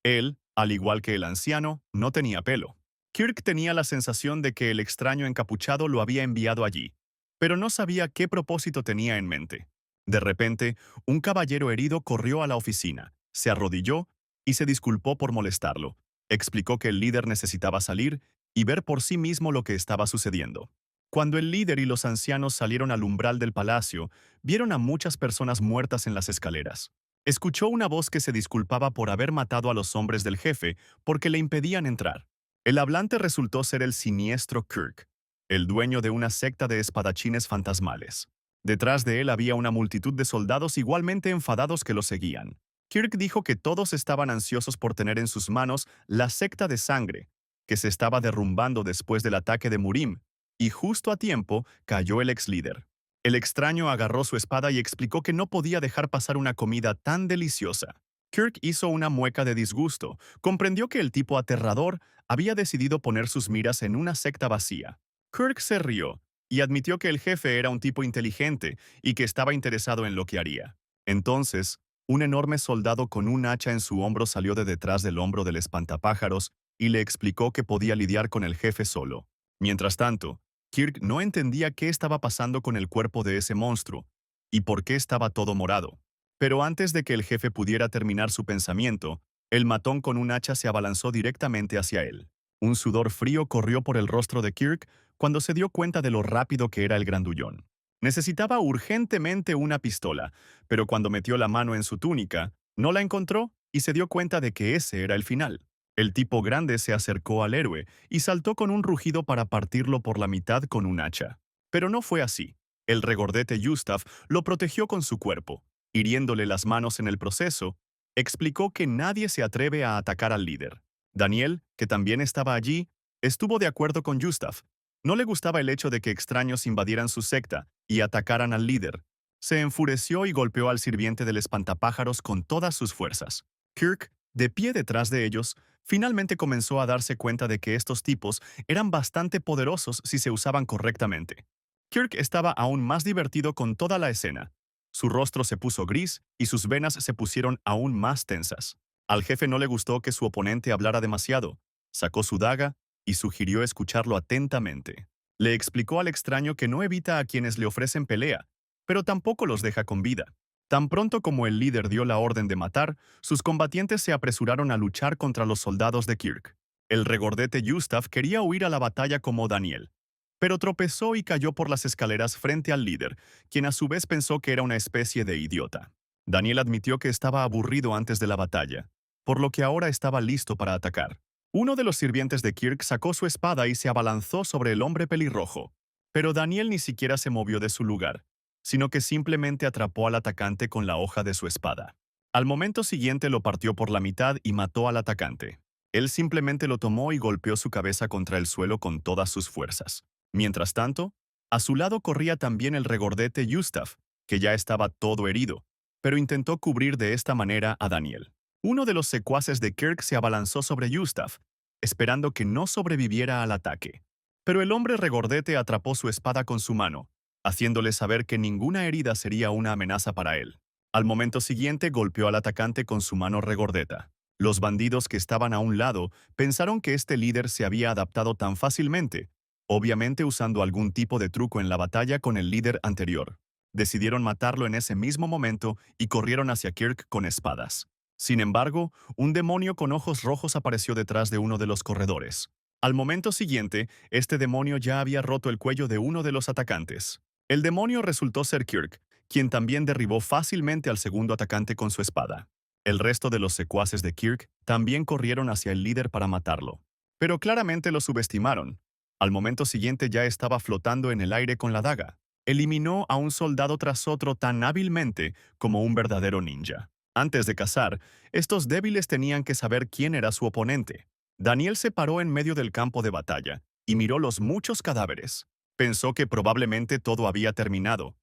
Speaker 1: Él, al igual que el anciano, no tenía pelo. Kirk tenía la sensación de que el extraño encapuchado lo había enviado allí, pero no sabía qué propósito tenía en mente. De repente, un caballero herido corrió a la oficina, se arrodilló y se disculpó por molestarlo. Explicó que el líder necesitaba salir y ver por sí mismo lo que estaba sucediendo. Cuando el líder y los ancianos salieron al umbral del palacio, vieron a muchas personas muertas en las escaleras. Escuchó una voz que se disculpaba por haber matado a los hombres del jefe porque le impedían entrar. El hablante resultó ser el siniestro Kirk, el dueño de una secta de espadachines fantasmales. Detrás de él había una multitud de soldados igualmente enfadados que lo seguían. Kirk dijo que todos estaban ansiosos por tener en sus manos la secta de sangre, que se estaba derrumbando después del ataque de Murim, y justo a tiempo cayó el ex líder. El extraño agarró su espada y explicó que no podía dejar pasar una comida tan deliciosa. Kirk hizo una mueca de disgusto. Comprendió que el tipo aterrador había decidido poner sus miras en una secta vacía. Kirk se rió y admitió que el jefe era un tipo inteligente y que estaba interesado en lo que haría. Entonces, un enorme soldado con un hacha en su hombro salió de detrás del hombro del espantapájaros y le explicó que podía lidiar con el jefe solo. Mientras tanto, Kirk no entendía qué estaba pasando con el cuerpo de ese monstruo y por qué estaba todo morado. Pero antes de que el jefe pudiera terminar su pensamiento, el matón con un hacha se abalanzó directamente hacia él. Un sudor frío corrió por el rostro de Kirk cuando se dio cuenta de lo rápido que era el grandullón. Necesitaba urgentemente una pistola, pero cuando metió la mano en su túnica, no la encontró y se dio cuenta de que ese era el final. El tipo grande se acercó al héroe y saltó con un rugido para partirlo por la mitad con un hacha. Pero no fue así. El regordete Gustav lo protegió con su cuerpo, hiriéndole las manos en el proceso. Explicó que nadie se atreve a atacar al líder. Daniel, que también estaba allí, estuvo de acuerdo con Gustav. No le gustaba el hecho de que extraños invadieran su secta y atacaran al líder. Se enfureció y golpeó al sirviente del espantapájaros con todas sus fuerzas. Kirk De pie detrás de ellos, finalmente comenzó a darse cuenta de que estos tipos eran bastante poderosos si se usaban correctamente. Kirk estaba aún más divertido con toda la escena. Su rostro se puso gris y sus venas se pusieron aún más tensas. Al jefe no le gustó que su oponente hablara demasiado. Sacó su daga y sugirió escucharlo atentamente. Le explicó al extraño que no evita a quienes le ofrecen pelea, pero tampoco los deja con vida. Tan pronto como el líder dio la orden de matar, sus combatientes se apresuraron a luchar contra los soldados de Kirk. El regordete Gustav quería huir a la batalla como Daniel, pero tropezó y cayó por las escaleras frente al líder, quien a su vez pensó que era una especie de idiota. Daniel admitió que estaba aburrido antes de la batalla, por lo que ahora estaba listo para atacar. Uno de los sirvientes de Kirk sacó su espada y se abalanzó sobre el hombre pelirrojo, pero Daniel ni siquiera se movió de su lugar, sino que simplemente atrapó al atacante con la hoja de su espada. Al momento siguiente lo partió por la mitad y mató al atacante. Él simplemente lo tomó y golpeó su cabeza contra el suelo con todas sus fuerzas. Mientras tanto, a su lado corría también el regordete Gustav, que ya estaba todo herido, pero intentó cubrir de esta manera a Daniel. Uno de los secuaces de Kirk se abalanzó sobre Gustav, esperando que no sobreviviera al ataque. Pero el hombre regordete atrapó su espada con su mano, haciéndole saber que ninguna herida sería una amenaza para él. Al momento siguiente golpeó al atacante con su mano regordeta. Los bandidos que estaban a un lado pensaron que este líder se había adaptado tan fácilmente, obviamente usando algún tipo de truco en la batalla con el líder anterior. Decidieron matarlo en ese mismo momento y corrieron hacia Kirk con espadas. Sin embargo, un demonio con ojos rojos apareció detrás de uno de los corredores. Al momento siguiente, este demonio ya había roto el cuello de uno de los atacantes. El demonio resultó ser Kirk, quien también derribó fácilmente al segundo atacante con su espada. El resto de los secuaces de Kirk también corrieron hacia el líder para matarlo. Pero claramente lo subestimaron. Al momento siguiente ya estaba flotando en el aire con la daga. Eliminó a un soldado tras otro tan hábilmente como un verdadero ninja. Antes de cazar, estos débiles tenían que saber quién era su oponente. Daniel se paró en medio del campo de batalla y miró los muchos cadáveres. Pensó que probablemente todo había terminado.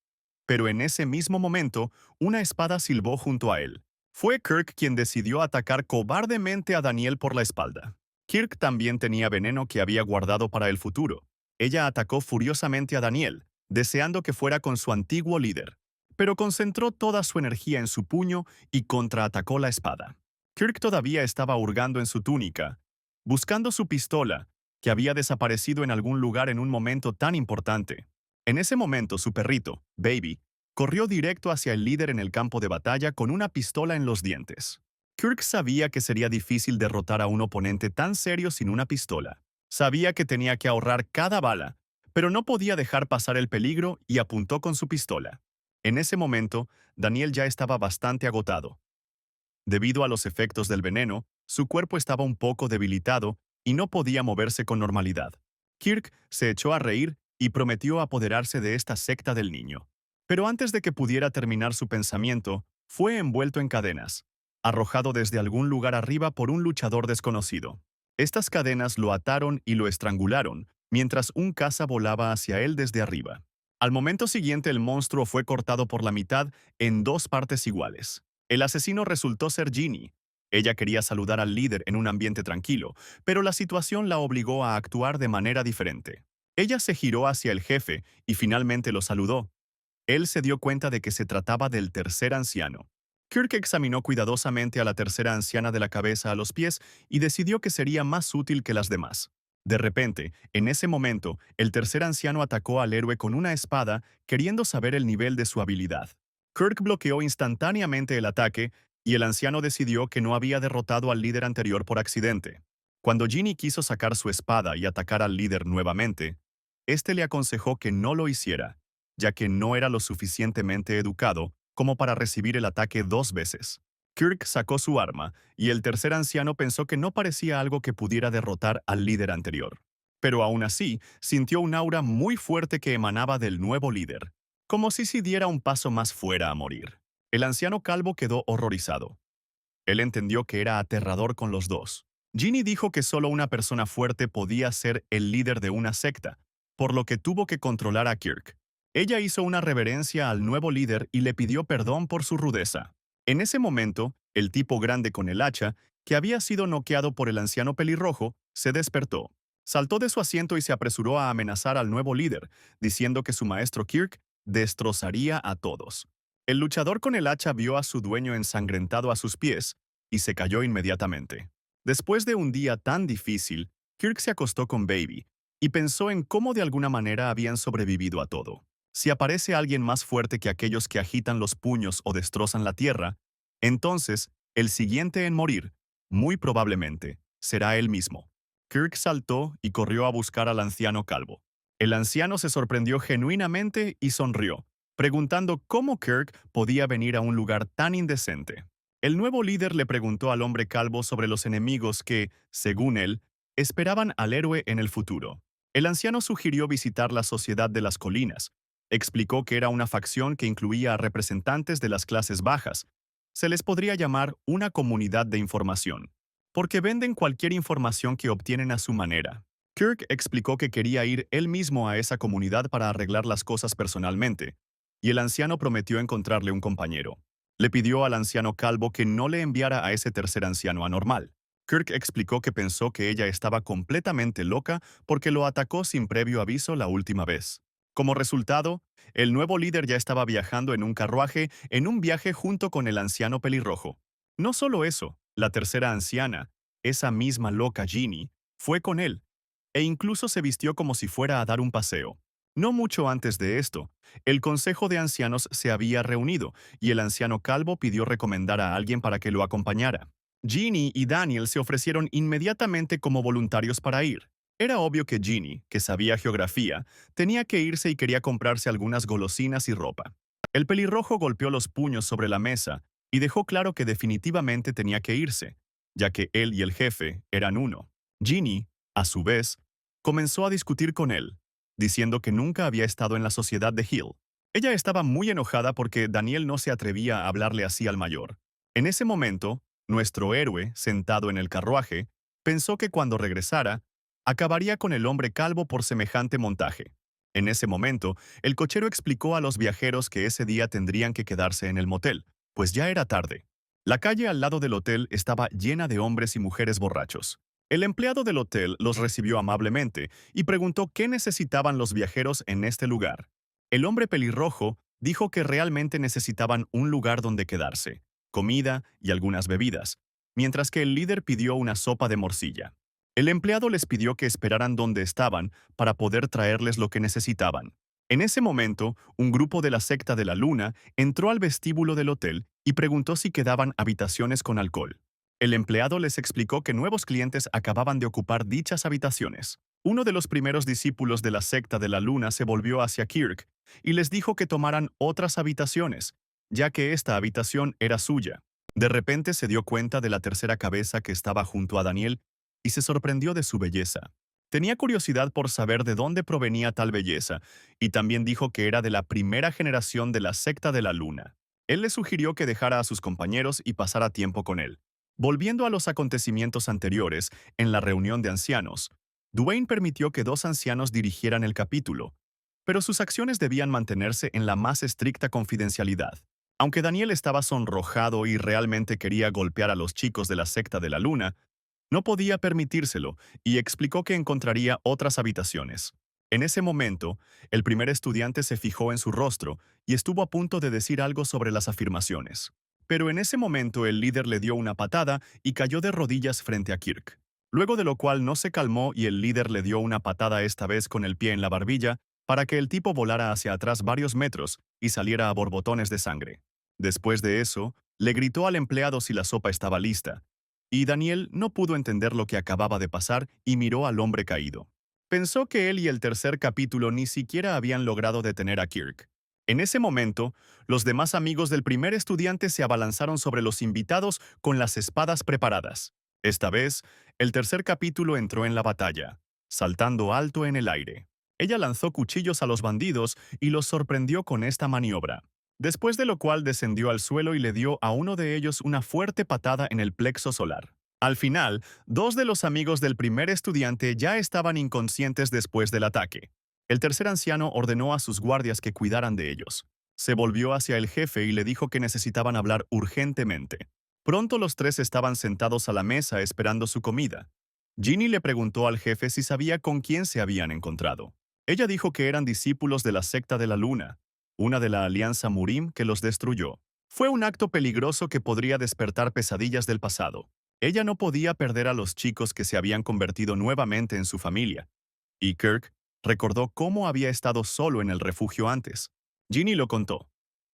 Speaker 1: Pero en ese mismo momento, una espada silbó junto a él. Fue Kirk quien decidió atacar cobardemente a Daniel por la espalda. Kirk también tenía veneno que había guardado para el futuro. Ella atacó furiosamente a Daniel, deseando que fuera con su antiguo líder, pero concentró toda su energía en su puño y contraatacó la espada. Kirk todavía estaba hurgando en su túnica, buscando su pistola, que había desaparecido en algún lugar en un momento tan importante. En ese momento, su perrito, Baby, corrió directo hacia el líder en el campo de batalla con una pistola en los dientes. Kirk sabía que sería difícil derrotar a un oponente tan serio sin una pistola. Sabía que tenía que ahorrar cada bala, pero no podía dejar pasar el peligro y apuntó con su pistola. En ese momento, Daniel ya estaba bastante agotado. Debido a los efectos del veneno, su cuerpo estaba un poco debilitado y no podía moverse con normalidad. Kirk se echó a reír y prometió apoderarse de esta secta del niño. Pero antes de que pudiera terminar su pensamiento, fue envuelto en cadenas, arrojado desde algún lugar arriba por un luchador desconocido. Estas cadenas lo ataron y lo estrangularon, mientras un caza volaba hacia él desde arriba. Al momento siguiente el monstruo fue cortado por la mitad en dos partes iguales. El asesino resultó ser Ginny. Ella quería saludar al líder en un ambiente tranquilo, pero la situación la obligó a actuar de manera diferente. Ella se giró hacia el jefe y finalmente lo saludó. Él se dio cuenta de que se trataba del tercer anciano. Kirk examinó cuidadosamente a la tercera anciana de la cabeza a los pies y decidió que sería más útil que las demás. De repente, en ese momento, el tercer anciano atacó al héroe con una espada, queriendo saber el nivel de su habilidad. Kirk bloqueó instantáneamente el ataque y el anciano decidió que no había derrotado al líder anterior por accidente. Cuando Ginny quiso sacar su espada y atacar al líder nuevamente, este le aconsejó que no lo hiciera, ya que no era lo suficientemente educado como para recibir el ataque dos veces. Kirk sacó su arma, y el tercer anciano pensó que no parecía algo que pudiera derrotar al líder anterior. Pero aún así, sintió un aura muy fuerte que emanaba del nuevo líder, como si diera un paso más fuera a morir. El anciano calvo quedó horrorizado. Él entendió que era aterrador con los dos. Ginny dijo que solo una persona fuerte podía ser el líder de una secta, por lo que tuvo que controlar a Kirk. Ella hizo una reverencia al nuevo líder y le pidió perdón por su rudeza. En ese momento, el tipo grande con el hacha que había sido noqueado por el anciano pelirrojo, se despertó. Saltó de su asiento y se apresuró a amenazar al nuevo líder, diciendo que su maestro Kirk destrozaría a todos. El luchador con el hacha vio a su dueño ensangrentado a sus pies y se cayó inmediatamente. Después de un día tan difícil, Kirk se acostó con Baby y pensó en cómo de alguna manera habían sobrevivido a todo. Si aparece alguien más fuerte que aquellos que agitan los puños o destrozan la tierra, entonces el siguiente en morir, muy probablemente, será él mismo. Kirk saltó y corrió a buscar al anciano calvo. El anciano se sorprendió genuinamente y sonrió, preguntando cómo Kirk podía venir a un lugar tan indecente. El nuevo líder le preguntó al hombre calvo sobre los enemigos que, según él, esperaban al héroe en el futuro. El anciano sugirió visitar la Sociedad de las Colinas. Explicó que era una facción que incluía a representantes de las clases bajas. Se les podría llamar una comunidad de información, porque venden cualquier información que obtienen a su manera. Kirk explicó que quería ir él mismo a esa comunidad para arreglar las cosas personalmente, y el anciano prometió encontrarle un compañero. Le pidió al anciano calvo que no le enviara a ese tercer anciano anormal. Kirk explicó que pensó que ella estaba completamente loca porque lo atacó sin previo aviso la última vez. Como resultado, el nuevo líder ya estaba viajando en un carruaje en un viaje junto con el anciano pelirrojo. No solo eso, la tercera anciana, esa misma loca Ginny, fue con él, e incluso se vistió como si fuera a dar un paseo. No mucho antes de esto, el Consejo de Ancianos se había reunido y el anciano calvo pidió recomendar a alguien para que lo acompañara. Ginny y Daniel se ofrecieron inmediatamente como voluntarios para ir. Era obvio que Ginny, que sabía geografía, tenía que irse y quería comprarse algunas golosinas y ropa. El pelirrojo golpeó los puños sobre la mesa y dejó claro que definitivamente tenía que irse, ya que él y el jefe eran uno. Ginny, a su vez, comenzó a discutir con él, diciendo que nunca había estado en la sociedad de Hill. Ella estaba muy enojada porque Daniel no se atrevía a hablarle así al mayor. En ese momento, nuestro héroe, sentado en el carruaje, pensó que cuando regresara, acabaría con el hombre calvo por semejante montaje. En ese momento, el cochero explicó a los viajeros que ese día tendrían que quedarse en el motel, pues ya era tarde. La calle al lado del hotel estaba llena de hombres y mujeres borrachos. El empleado del hotel los recibió amablemente y preguntó qué necesitaban los viajeros en este lugar. El hombre pelirrojo dijo que realmente necesitaban un lugar donde quedarse, comida y algunas bebidas, mientras que el líder pidió una sopa de morcilla. El empleado les pidió que esperaran donde estaban para poder traerles lo que necesitaban. En ese momento, un grupo de la secta de la Luna entró al vestíbulo del hotel y preguntó si quedaban habitaciones con alcohol. El empleado les explicó que nuevos clientes acababan de ocupar dichas habitaciones. Uno de los primeros discípulos de la secta de la Luna se volvió hacia Kirk y les dijo que tomaran otras habitaciones, ya que esta habitación era suya. De repente se dio cuenta de la tercera cabeza que estaba junto a Daniel y se sorprendió de su belleza. Tenía curiosidad por saber de dónde provenía tal belleza, y también dijo que era de la primera generación de la secta de la Luna. Él le sugirió que dejara a sus compañeros y pasara tiempo con él. Volviendo a los acontecimientos anteriores, en la reunión de ancianos, Dwayne permitió que dos ancianos dirigieran el capítulo, pero sus acciones debían mantenerse en la más estricta confidencialidad. Aunque Daniel estaba sonrojado y realmente quería golpear a los chicos de la secta de la Luna, no podía permitírselo y explicó que encontraría otras habitaciones. En ese momento, el primer estudiante se fijó en su rostro y estuvo a punto de decir algo sobre las afirmaciones. Pero en ese momento el líder le dio una patada y cayó de rodillas frente a Kirk. Luego de lo cual no se calmó y el líder le dio una patada esta vez con el pie en la barbilla para que el tipo volara hacia atrás varios metros y saliera a borbotones de sangre. Después de eso, le gritó al empleado si la sopa estaba lista, y Daniel no pudo entender lo que acababa de pasar y miró al hombre caído. Pensó que él y el tercer capítulo ni siquiera habían logrado detener a Kirk. En ese momento, los demás amigos del primer estudiante se abalanzaron sobre los invitados con las espadas preparadas. Esta vez, el tercer capítulo entró en la batalla, saltando alto en el aire. Ella lanzó cuchillos a los bandidos y los sorprendió con esta maniobra. Después de lo cual descendió al suelo y le dio a uno de ellos una fuerte patada en el plexo solar. Al final, dos de los amigos del primer estudiante ya estaban inconscientes después del ataque. El tercer anciano ordenó a sus guardias que cuidaran de ellos. Se volvió hacia el jefe y le dijo que necesitaban hablar urgentemente. Pronto los tres estaban sentados a la mesa esperando su comida. Ginny le preguntó al jefe si sabía con quién se habían encontrado. Ella dijo que eran discípulos de la secta de la luna, una de la alianza Murim que los destruyó. Fue un acto peligroso que podría despertar pesadillas del pasado. Ella no podía perder a los chicos que se habían convertido nuevamente en su familia. Y Kirk recordó cómo había estado solo en el refugio antes. Ginny lo contó,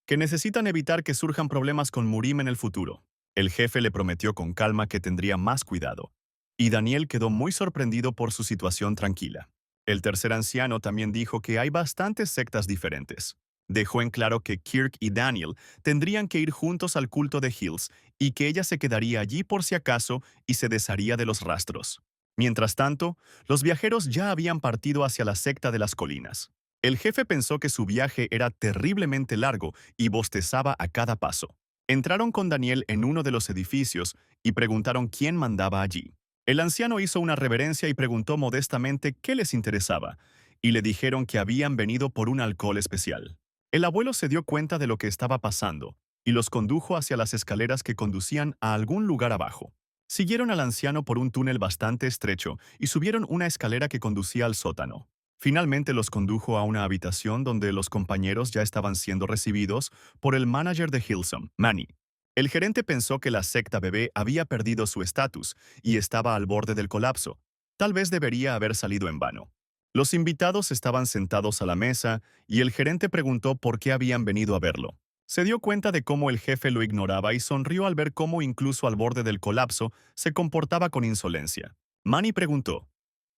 Speaker 1: que necesitan evitar que surjan problemas con Murim en el futuro. El jefe le prometió con calma que tendría más cuidado, y Daniel quedó muy sorprendido por su situación tranquila. El tercer anciano también dijo que hay bastantes sectas diferentes. Dejó en claro que Kirk y Daniel tendrían que ir juntos al culto de Hills y que ella se quedaría allí por si acaso y se desharía de los rastros. Mientras tanto, los viajeros ya habían partido hacia la secta de las colinas. El jefe pensó que su viaje era terriblemente largo y bostezaba a cada paso. Entraron con Daniel en uno de los edificios y preguntaron quién mandaba allí. El anciano hizo una reverencia y preguntó modestamente qué les interesaba, y le dijeron que habían venido por un alcohol especial. El abuelo se dio cuenta de lo que estaba pasando y los condujo hacia las escaleras que conducían a algún lugar abajo. Siguieron al anciano por un túnel bastante estrecho y subieron una escalera que conducía al sótano. Finalmente los condujo a una habitación donde los compañeros ya estaban siendo recibidos por el manager de Hillsong, Manny. El gerente pensó que la secta bebé había perdido su estatus y estaba al borde del colapso. Tal vez debería haber salido en vano. Los invitados estaban sentados a la mesa y el gerente preguntó por qué habían venido a verlo. Se dio cuenta de cómo el jefe lo ignoraba y sonrió al ver cómo incluso al borde del colapso se comportaba con insolencia. Manny preguntó,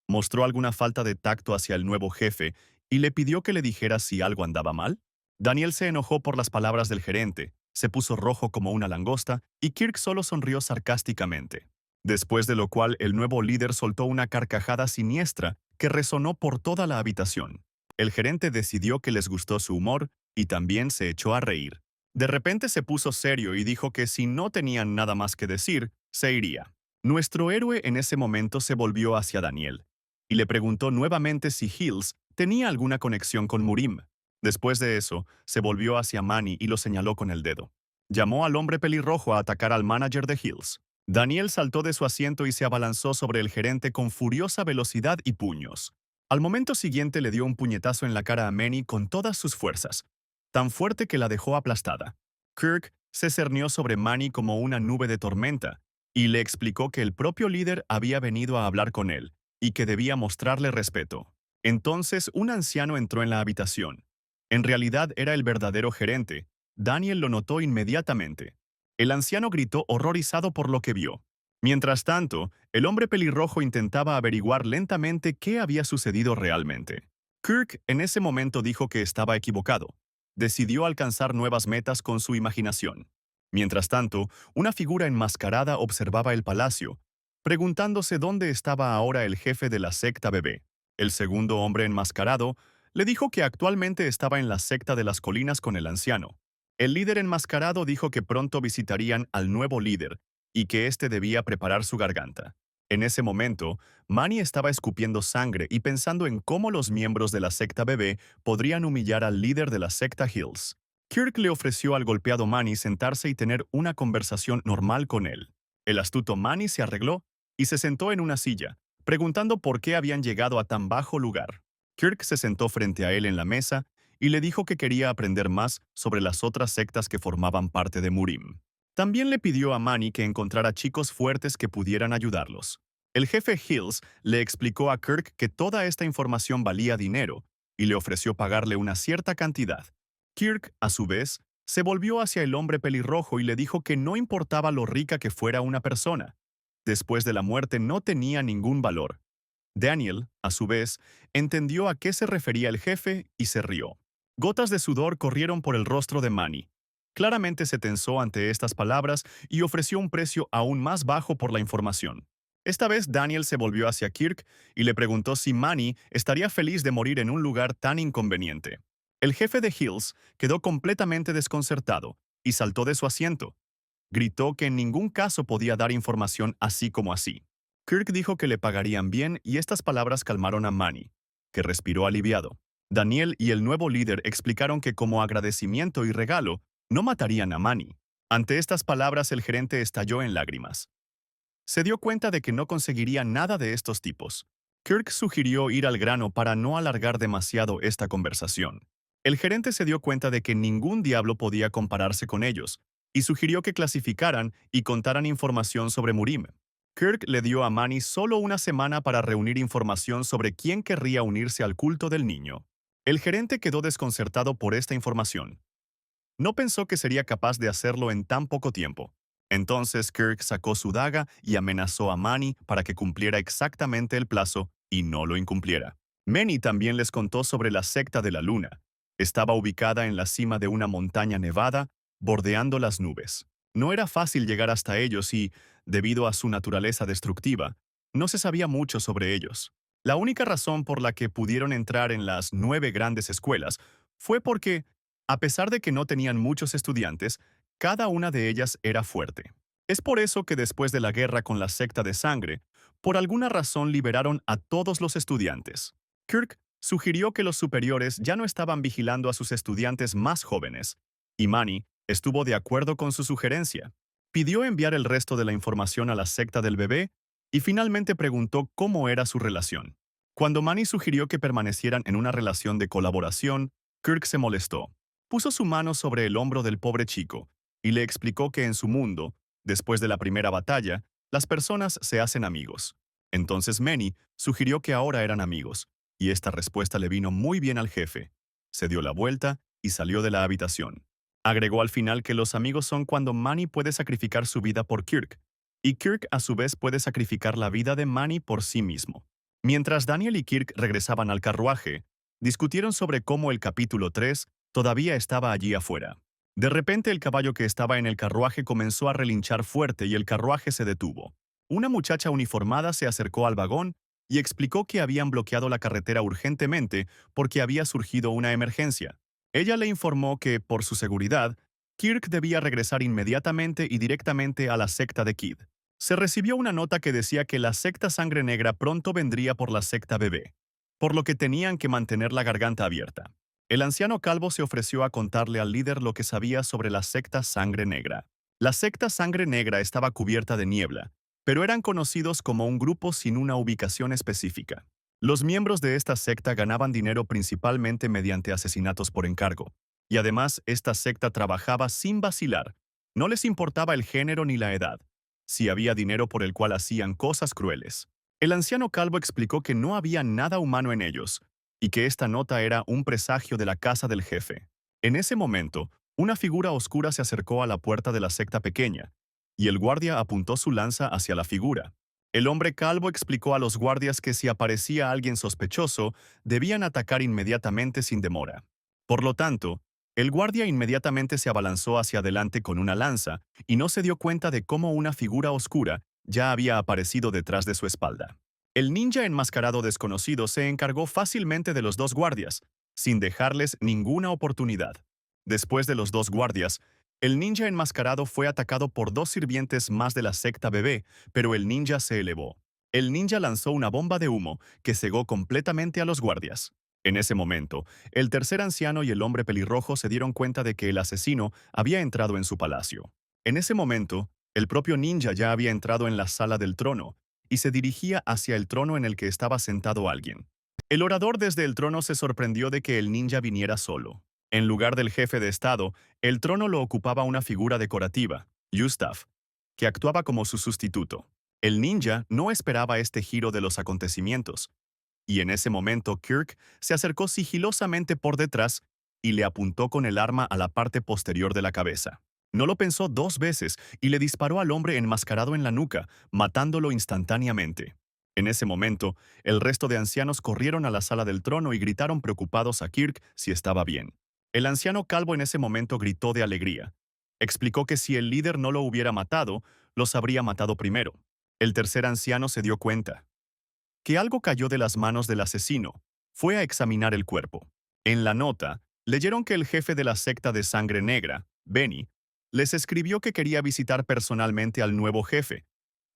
Speaker 1: mostró alguna falta de tacto hacia el nuevo jefe y le pidió que le dijera si algo andaba mal. Daniel se enojó por las palabras del gerente, se puso rojo como una langosta y Kirk solo sonrió sarcásticamente. Después de lo cual el nuevo líder soltó una carcajada siniestra que resonó por toda la habitación. El gerente decidió que les gustó su humor y también se echó a reír. De repente se puso serio y dijo que si no tenían nada más que decir, se iría. Nuestro héroe en ese momento se volvió hacia Daniel y le preguntó nuevamente si Hills tenía alguna conexión con Murim. Después de eso, se volvió hacia Manny y lo señaló con el dedo. Llamó al hombre pelirrojo a atacar al manager de Hills. Daniel saltó de su asiento y se abalanzó sobre el gerente con furiosa velocidad y puños. Al momento siguiente le dio un puñetazo en la cara a Manny con todas sus fuerzas, tan fuerte que la dejó aplastada. Kirk se cernió sobre Manny como una nube de tormenta y le explicó que el propio líder había venido a hablar con él y que debía mostrarle respeto. Entonces un anciano entró en la habitación. En realidad era el verdadero gerente. Daniel lo notó inmediatamente. El anciano gritó horrorizado por lo que vio. Mientras tanto, el hombre pelirrojo intentaba averiguar lentamente qué había sucedido realmente. Kirk en ese momento dijo que estaba equivocado. Decidió alcanzar nuevas metas con su imaginación. Mientras tanto, una figura enmascarada observaba el palacio, preguntándose dónde estaba ahora el jefe de la secta bebé. El segundo hombre enmascarado le dijo que actualmente estaba en la secta de las colinas con el anciano. El líder enmascarado dijo que pronto visitarían al nuevo líder y que éste debía preparar su garganta. En ese momento, Manny estaba escupiendo sangre y pensando en cómo los miembros de la secta bebé podrían humillar al líder de la secta Hills. Kirk le ofreció al golpeado Manny sentarse y tener una conversación normal con él. El astuto Manny se arregló y se sentó en una silla, preguntando por qué habían llegado a tan bajo lugar. Kirk se sentó frente a él en la mesa y le dijo que quería aprender más sobre las otras sectas que formaban parte de Murim. También le pidió a Manny que encontrara chicos fuertes que pudieran ayudarlos. El jefe Hills le explicó a Kirk que toda esta información valía dinero y le ofreció pagarle una cierta cantidad. Kirk, a su vez, se volvió hacia el hombre pelirrojo y le dijo que no importaba lo rica que fuera una persona. Después de la muerte no tenía ningún valor. Daniel, a su vez, entendió a qué se refería el jefe y se rió. Gotas de sudor corrieron por el rostro de Manny. Claramente se tensó ante estas palabras y ofreció un precio aún más bajo por la información. Esta vez Daniel se volvió hacia Kirk y le preguntó si Manny estaría feliz de morir en un lugar tan inconveniente. El jefe de Hills quedó completamente desconcertado y saltó de su asiento. Gritó que en ningún caso podía dar información así como así. Kirk dijo que le pagarían bien y estas palabras calmaron a Manny, que respiró aliviado. Daniel y el nuevo líder explicaron que como agradecimiento y regalo, no matarían a Manny. Ante estas palabras, el gerente estalló en lágrimas. Se dio cuenta de que no conseguiría nada de estos tipos. Kirk sugirió ir al grano para no alargar demasiado esta conversación. El gerente se dio cuenta de que ningún diablo podía compararse con ellos, y sugirió que clasificaran y contaran información sobre Murim. Kirk le dio a Manny solo una semana para reunir información sobre quién querría unirse al culto del niño. El gerente quedó desconcertado por esta información. No pensó que sería capaz de hacerlo en tan poco tiempo. Entonces Kirk sacó su daga y amenazó a Manny para que cumpliera exactamente el plazo y no lo incumpliera. Manny también les contó sobre la secta de la luna. Estaba ubicada en la cima de una montaña nevada, bordeando las nubes. No era fácil llegar hasta ellos y, debido a su naturaleza destructiva, no se sabía mucho sobre ellos. La única razón por la que pudieron entrar en las 9 grandes escuelas fue porque a pesar de que no tenían muchos estudiantes, cada una de ellas era fuerte. Es por eso que después de la guerra con la secta de sangre, por alguna razón liberaron a todos los estudiantes. Kirk sugirió que los superiores ya no estaban vigilando a sus estudiantes más jóvenes, y Manny estuvo de acuerdo con su sugerencia. Pidió enviar el resto de la información a la secta del bebé y finalmente preguntó cómo era su relación. Cuando Manny sugirió que permanecieran en una relación de colaboración, Kirk se molestó. Puso su mano sobre el hombro del pobre chico y le explicó que en su mundo, después de la primera batalla, las personas se hacen amigos. Entonces Manny sugirió que ahora eran amigos, y esta respuesta le vino muy bien al jefe. Se dio la vuelta y salió de la habitación. Agregó al final que los amigos son cuando Manny puede sacrificar su vida por Kirk, y Kirk a su vez puede sacrificar la vida de Manny por sí mismo. Mientras Daniel y Kirk regresaban al carruaje, discutieron sobre cómo el capítulo 3 todavía estaba allí afuera. De repente el caballo que estaba en el carruaje comenzó a relinchar fuerte y el carruaje se detuvo. Una muchacha uniformada se acercó al vagón y explicó que habían bloqueado la carretera urgentemente porque había surgido una emergencia. Ella le informó que, por su seguridad, Kirk debía regresar inmediatamente y directamente a la secta de Kid. Se recibió una nota que decía que la secta Sangre Negra pronto vendría por la secta Bebé, por lo que tenían que mantener la garganta abierta. El anciano calvo se ofreció a contarle al líder lo que sabía sobre la secta Sangre Negra. La secta Sangre Negra estaba cubierta de niebla, pero eran conocidos como un grupo sin una ubicación específica. Los miembros de esta secta ganaban dinero principalmente mediante asesinatos por encargo, y además esta secta trabajaba sin vacilar. No les importaba el género ni la edad, si había dinero por el cual hacían cosas crueles. El anciano calvo explicó que no había nada humano en ellos, y que esta nota era un presagio de la casa del jefe. En ese momento, una figura oscura se acercó a la puerta de la secta pequeña, y el guardia apuntó su lanza hacia la figura. El hombre calvo explicó a los guardias que si aparecía alguien sospechoso, debían atacar inmediatamente sin demora. Por lo tanto, el guardia inmediatamente se abalanzó hacia adelante con una lanza y no se dio cuenta de cómo una figura oscura ya había aparecido detrás de su espalda. El ninja enmascarado desconocido se encargó fácilmente de los dos guardias, sin dejarles ninguna oportunidad. Después de los dos guardias, el ninja enmascarado fue atacado por dos sirvientes más de la secta bebé, pero el ninja se elevó. El ninja lanzó una bomba de humo que cegó completamente a los guardias. En ese momento, el tercer anciano y el hombre pelirrojo se dieron cuenta de que el asesino había entrado en su palacio. En ese momento, el propio ninja ya había entrado en la sala del trono, y se dirigía hacia el trono en el que estaba sentado alguien. El orador desde el trono se sorprendió de que el ninja viniera solo. En lugar del jefe de estado, el trono lo ocupaba una figura decorativa, Yustaf, que actuaba como su sustituto. El ninja no esperaba este giro de los acontecimientos, y en ese momento Kirk se acercó sigilosamente por detrás y le apuntó con el arma a la parte posterior de la cabeza. No lo pensó dos veces y le disparó al hombre enmascarado en la nuca, matándolo instantáneamente. En ese momento, el resto de ancianos corrieron a la sala del trono y gritaron preocupados a Kirk si estaba bien. El anciano calvo en ese momento gritó de alegría. Explicó que si el líder no lo hubiera matado, los habría matado primero. El tercer anciano se dio cuenta que algo cayó de las manos del asesino. Fue a examinar el cuerpo. En la nota, leyeron que el jefe de la secta de Sangre Negra, Benny, les escribió que quería visitar personalmente al nuevo jefe,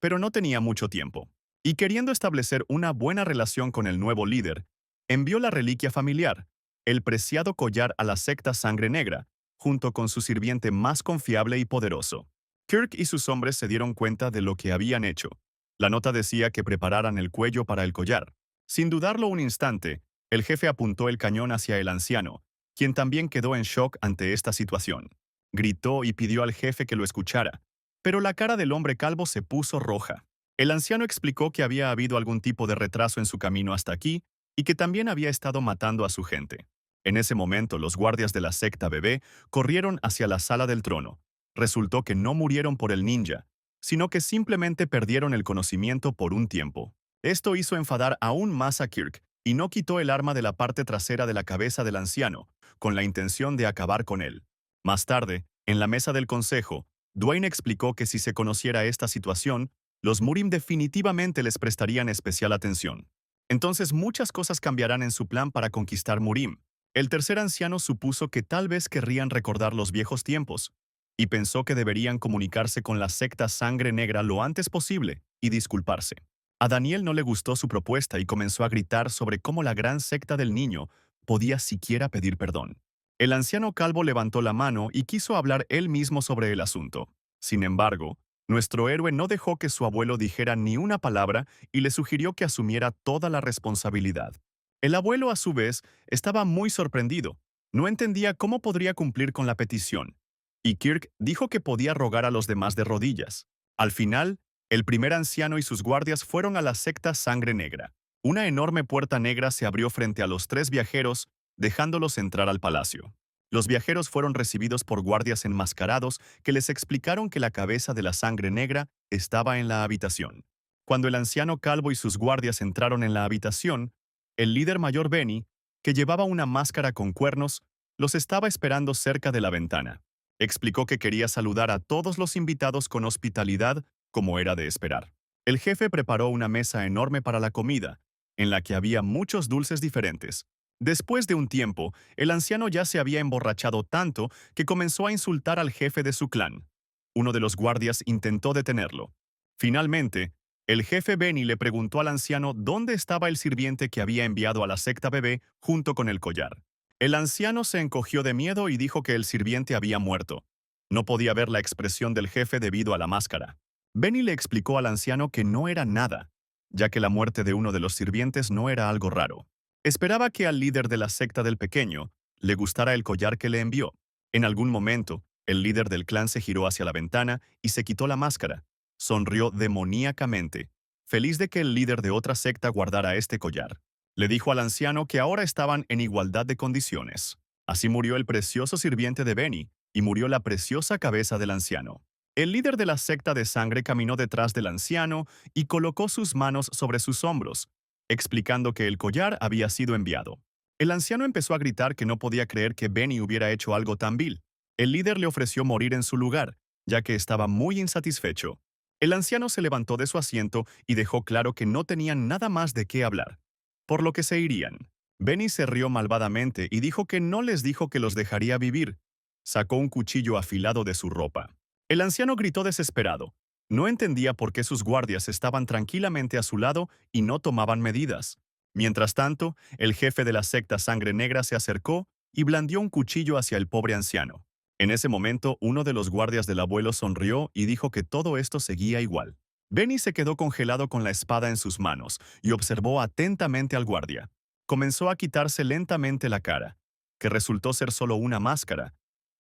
Speaker 1: pero no tenía mucho tiempo. Y queriendo establecer una buena relación con el nuevo líder, envió la reliquia familiar, el preciado collar a la secta Sangre Negra, junto con su sirviente más confiable y poderoso. Kirk y sus hombres se dieron cuenta de lo que habían hecho. La nota decía que prepararan el cuello para el collar. Sin dudarlo un instante, el jefe apuntó el cañón hacia el anciano, quien también quedó en shock ante esta situación. Gritó y pidió al jefe que lo escuchara, pero la cara del hombre calvo se puso roja. El anciano explicó que había habido algún tipo de retraso en su camino hasta aquí y que también había estado matando a su gente. En ese momento, los guardias de la secta bebé corrieron hacia la sala del trono. Resultó que no murieron por el ninja, sino que simplemente perdieron el conocimiento por un tiempo. Esto hizo enfadar aún más a Kirk, y no quitó el arma de la parte trasera de la cabeza del anciano, con la intención de acabar con él. Más tarde, en la mesa del consejo, Dwayne explicó que si se conociera esta situación, los Murim definitivamente les prestarían especial atención. Entonces muchas cosas cambiarán en su plan para conquistar Murim. El tercer anciano supuso que tal vez querrían recordar los viejos tiempos, y pensó que deberían comunicarse con la secta Sangre Negra lo antes posible y disculparse. A Daniel no le gustó su propuesta y comenzó a gritar sobre cómo la gran secta del niño podía siquiera pedir perdón. El anciano calvo levantó la mano y quiso hablar él mismo sobre el asunto. Sin embargo, nuestro héroe no dejó que su abuelo dijera ni una palabra y le sugirió que asumiera toda la responsabilidad. El abuelo, a su vez, estaba muy sorprendido. No entendía cómo podría cumplir con la petición. Y Kirk dijo que podía rogar a los demás de rodillas. Al final, el primer anciano y sus guardias fueron a la secta Sangre Negra. Una enorme puerta negra se abrió frente a los tres viajeros, dejándolos entrar al palacio. Los viajeros fueron recibidos por guardias enmascarados que les explicaron que la cabeza de la Sangre Negra estaba en la habitación. Cuando el anciano calvo y sus guardias entraron en la habitación, el líder mayor Benny, que llevaba una máscara con cuernos, los estaba esperando cerca de la ventana. Explicó que quería saludar a todos los invitados con hospitalidad, como era de esperar. El jefe preparó una mesa enorme para la comida, en la que había muchos dulces diferentes. Después de un tiempo, el anciano ya se había emborrachado tanto que comenzó a insultar al jefe de su clan. Uno de los guardias intentó detenerlo. Finalmente, el jefe Benny le preguntó al anciano dónde estaba el sirviente que había enviado a la secta bebé junto con el collar. El anciano se encogió de miedo y dijo que el sirviente había muerto. No podía ver la expresión del jefe debido a la máscara. Benny le explicó al anciano que no era nada, ya que la muerte de uno de los sirvientes no era algo raro. Esperaba que al líder de la secta del pequeño le gustara el collar que le envió. En algún momento, el líder del clan se giró hacia la ventana y se quitó la máscara. Sonrió demoníacamente, feliz de que el líder de otra secta guardara este collar. Le dijo al anciano que ahora estaban en igualdad de condiciones. Así murió el precioso sirviente de Benny y murió la preciosa cabeza del anciano. El líder de la secta de sangre caminó detrás del anciano y colocó sus manos sobre sus hombros, explicando que el collar había sido enviado. El anciano empezó a gritar que no podía creer que Benny hubiera hecho algo tan vil. El líder le ofreció morir en su lugar, ya que estaba muy insatisfecho. El anciano se levantó de su asiento y dejó claro que no tenían nada más de qué hablar, por lo que se irían. Benny se rió malvadamente y dijo que no les dijo que los dejaría vivir. Sacó un cuchillo afilado de su ropa. El anciano gritó desesperado. No entendía por qué sus guardias estaban tranquilamente a su lado y no tomaban medidas. Mientras tanto, el jefe de la secta Sangre Negra se acercó y blandió un cuchillo hacia el pobre anciano. En ese momento, uno de los guardias del abuelo sonrió y dijo que todo esto seguía igual. Benny se quedó congelado con la espada en sus manos y observó atentamente al guardia. Comenzó a quitarse lentamente la cara, que resultó ser solo una máscara.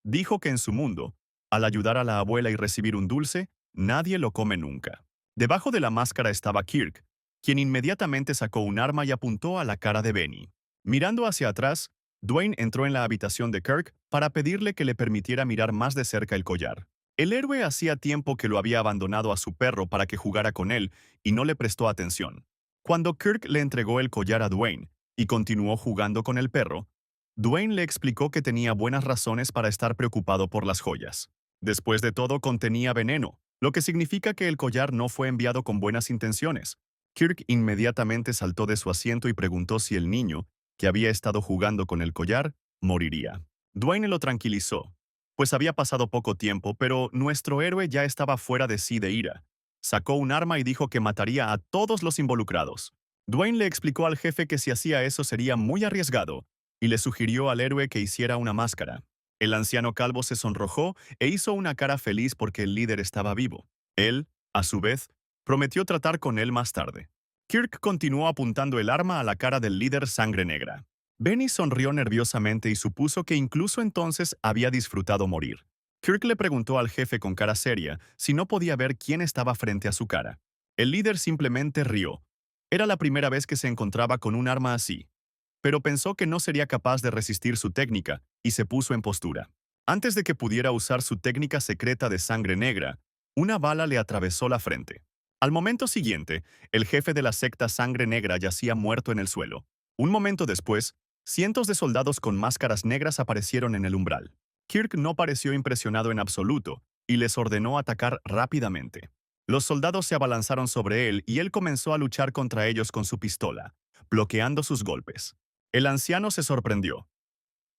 Speaker 1: Dijo que en su mundo, al ayudar a la abuela y recibir un dulce, nadie lo come nunca. Debajo de la máscara estaba Kirk, quien inmediatamente sacó un arma y apuntó a la cara de Benny. Mirando hacia atrás, Dwayne entró en la habitación de Kirk para pedirle que le permitiera mirar más de cerca el collar. El héroe hacía tiempo que lo había abandonado a su perro para que jugara con él y no le prestó atención. Cuando Kirk le entregó el collar a Dwayne y continuó jugando con el perro, Dwayne le explicó que tenía buenas razones para estar preocupado por las joyas. Después de todo, contenía veneno, lo que significa que el collar no fue enviado con buenas intenciones. Kirk inmediatamente saltó de su asiento y preguntó si el niño, que había estado jugando con el collar, moriría. Dwayne lo tranquilizó, pues había pasado poco tiempo, pero nuestro héroe ya estaba fuera de sí de ira. Sacó un arma y dijo que mataría a todos los involucrados. Dwayne le explicó al jefe que si hacía eso sería muy arriesgado, y le sugirió al héroe que hiciera una máscara. El anciano calvo se sonrojó e hizo una cara feliz porque el líder estaba vivo. Él, a su vez, prometió tratar con él más tarde. Kirk continuó apuntando el arma a la cara del líder Sangre Negra. Benny sonrió nerviosamente y supuso que incluso entonces había disfrutado morir. Kirk le preguntó al jefe con cara seria si no podía ver quién estaba frente a su cara. El líder simplemente rió. Era la primera vez que se encontraba con un arma así, pero pensó que no sería capaz de resistir su técnica y se puso en postura. Antes de que pudiera usar su técnica secreta de sangre negra, una bala le atravesó la frente. Al momento siguiente, el jefe de la secta Sangre Negra yacía muerto en el suelo. Un momento después, cientos de soldados con máscaras negras aparecieron en el umbral. Kirk no pareció impresionado en absoluto y les ordenó atacar rápidamente. Los soldados se abalanzaron sobre él y él comenzó a luchar contra ellos con su pistola, bloqueando sus golpes. El anciano se sorprendió.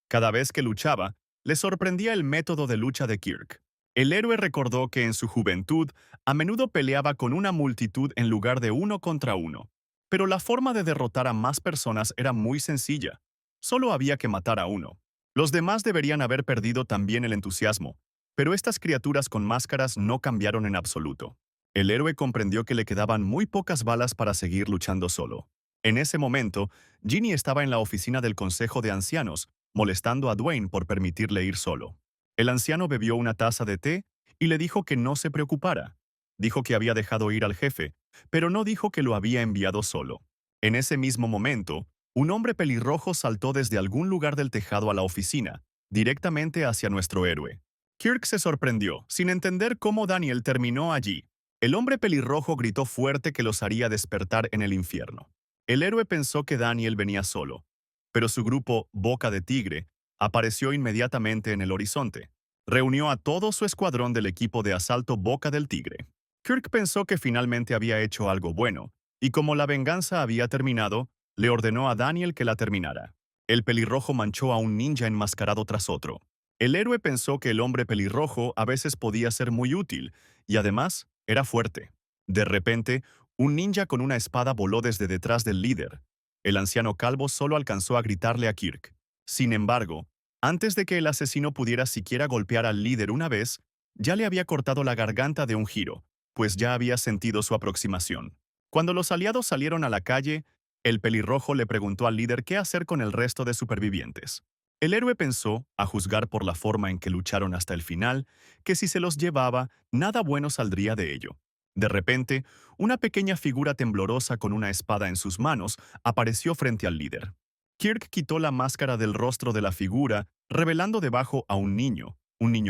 Speaker 1: Cada vez que luchaba, le sorprendía el método de lucha de Kirk. El héroe recordó que en su juventud a menudo peleaba con una multitud en lugar de uno contra uno. Pero la forma de derrotar a más personas era muy sencilla. Solo había que matar a uno. Los demás deberían haber perdido también el entusiasmo, pero estas criaturas con máscaras no cambiaron en absoluto. El héroe comprendió que le quedaban muy pocas balas para seguir luchando solo. En ese momento, Ginny estaba en la oficina del Consejo de Ancianos, molestando a Dwayne por permitirle ir solo. El anciano bebió una taza de té y le dijo que no se preocupara. Dijo que había dejado ir al jefe, pero no dijo que lo había enviado solo. En ese mismo momento, un hombre pelirrojo saltó desde algún lugar del tejado a la oficina, directamente hacia nuestro héroe. Kirk se sorprendió, sin entender cómo Daniel terminó allí. El hombre pelirrojo gritó fuerte que los haría despertar en el infierno. El héroe pensó que Daniel venía solo, pero su grupo, Boca de Tigre, apareció inmediatamente en el horizonte. Reunió a todo su escuadrón del equipo de asalto Boca del Tigre. Kirk pensó que finalmente había hecho algo bueno, y como la venganza había terminado, le ordenó a Daniel que la terminara. El pelirrojo manchó a un ninja enmascarado tras otro. El héroe pensó que el hombre pelirrojo a veces podía ser muy útil, y además era fuerte. De repente, un ninja con una espada voló desde detrás del líder. El anciano calvo solo alcanzó a gritarle a Kirk. Sin embargo, antes de que el asesino pudiera siquiera golpear al líder una vez, ya le había cortado la garganta de un giro, pues ya había sentido su aproximación. Cuando los aliados salieron a la calle, el pelirrojo le preguntó al líder qué hacer con el resto de supervivientes. El héroe pensó, a juzgar por la forma en que lucharon hasta el final, que si se los llevaba, nada bueno saldría de ello. De repente, una pequeña figura temblorosa con una espada en sus manos apareció frente al líder. Kirk quitó la máscara del rostro de la figura, revelando debajo a un niño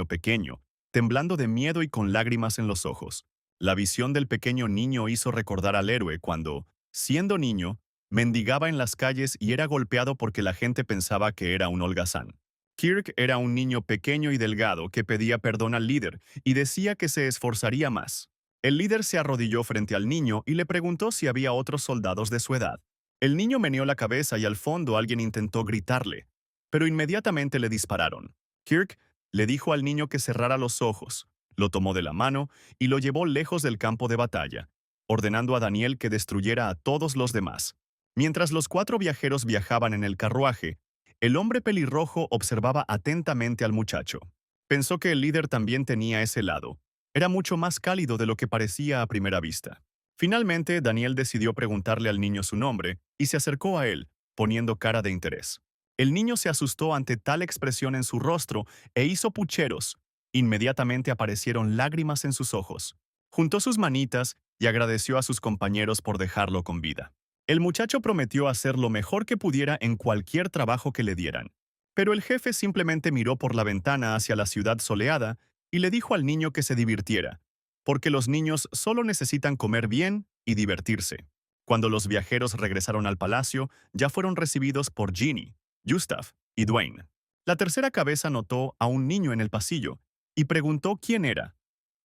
Speaker 1: pequeño, temblando de miedo y con lágrimas en los ojos. La visión del pequeño niño hizo recordar al héroe cuando, siendo niño, mendigaba en las calles y era golpeado porque la gente pensaba que era un holgazán. Kirk era un niño pequeño y delgado que pedía perdón al líder y decía que se esforzaría más. El líder se arrodilló frente al niño y le preguntó si había otros soldados de su edad. El niño meneó la cabeza y al fondo alguien intentó gritarle, pero inmediatamente le dispararon. Kirk le dijo al niño que cerrara los ojos, lo tomó de la mano y lo llevó lejos del campo de batalla, ordenando a Daniel que destruyera a todos los demás. Mientras los 4 viajeros viajaban en el carruaje, el hombre pelirrojo observaba atentamente al muchacho. Pensó que el líder también tenía ese lado. Era mucho más cálido de lo que parecía a primera vista. Finalmente, Daniel decidió preguntarle al niño su nombre y se acercó a él, poniendo cara de interés. El niño se asustó ante tal expresión en su rostro e hizo pucheros. Inmediatamente aparecieron lágrimas en sus ojos. Juntó sus manitas y agradeció a sus compañeros por dejarlo con vida. El muchacho prometió hacer lo mejor que pudiera en cualquier trabajo que le dieran. Pero el jefe simplemente miró por la ventana hacia la ciudad soleada y le dijo al niño que se divirtiera, porque los niños solo necesitan comer bien y divertirse. Cuando los viajeros regresaron al palacio, ya fueron recibidos por Ginny, Gustav y Dwayne. La tercera cabeza notó a un niño en el pasillo y preguntó quién era.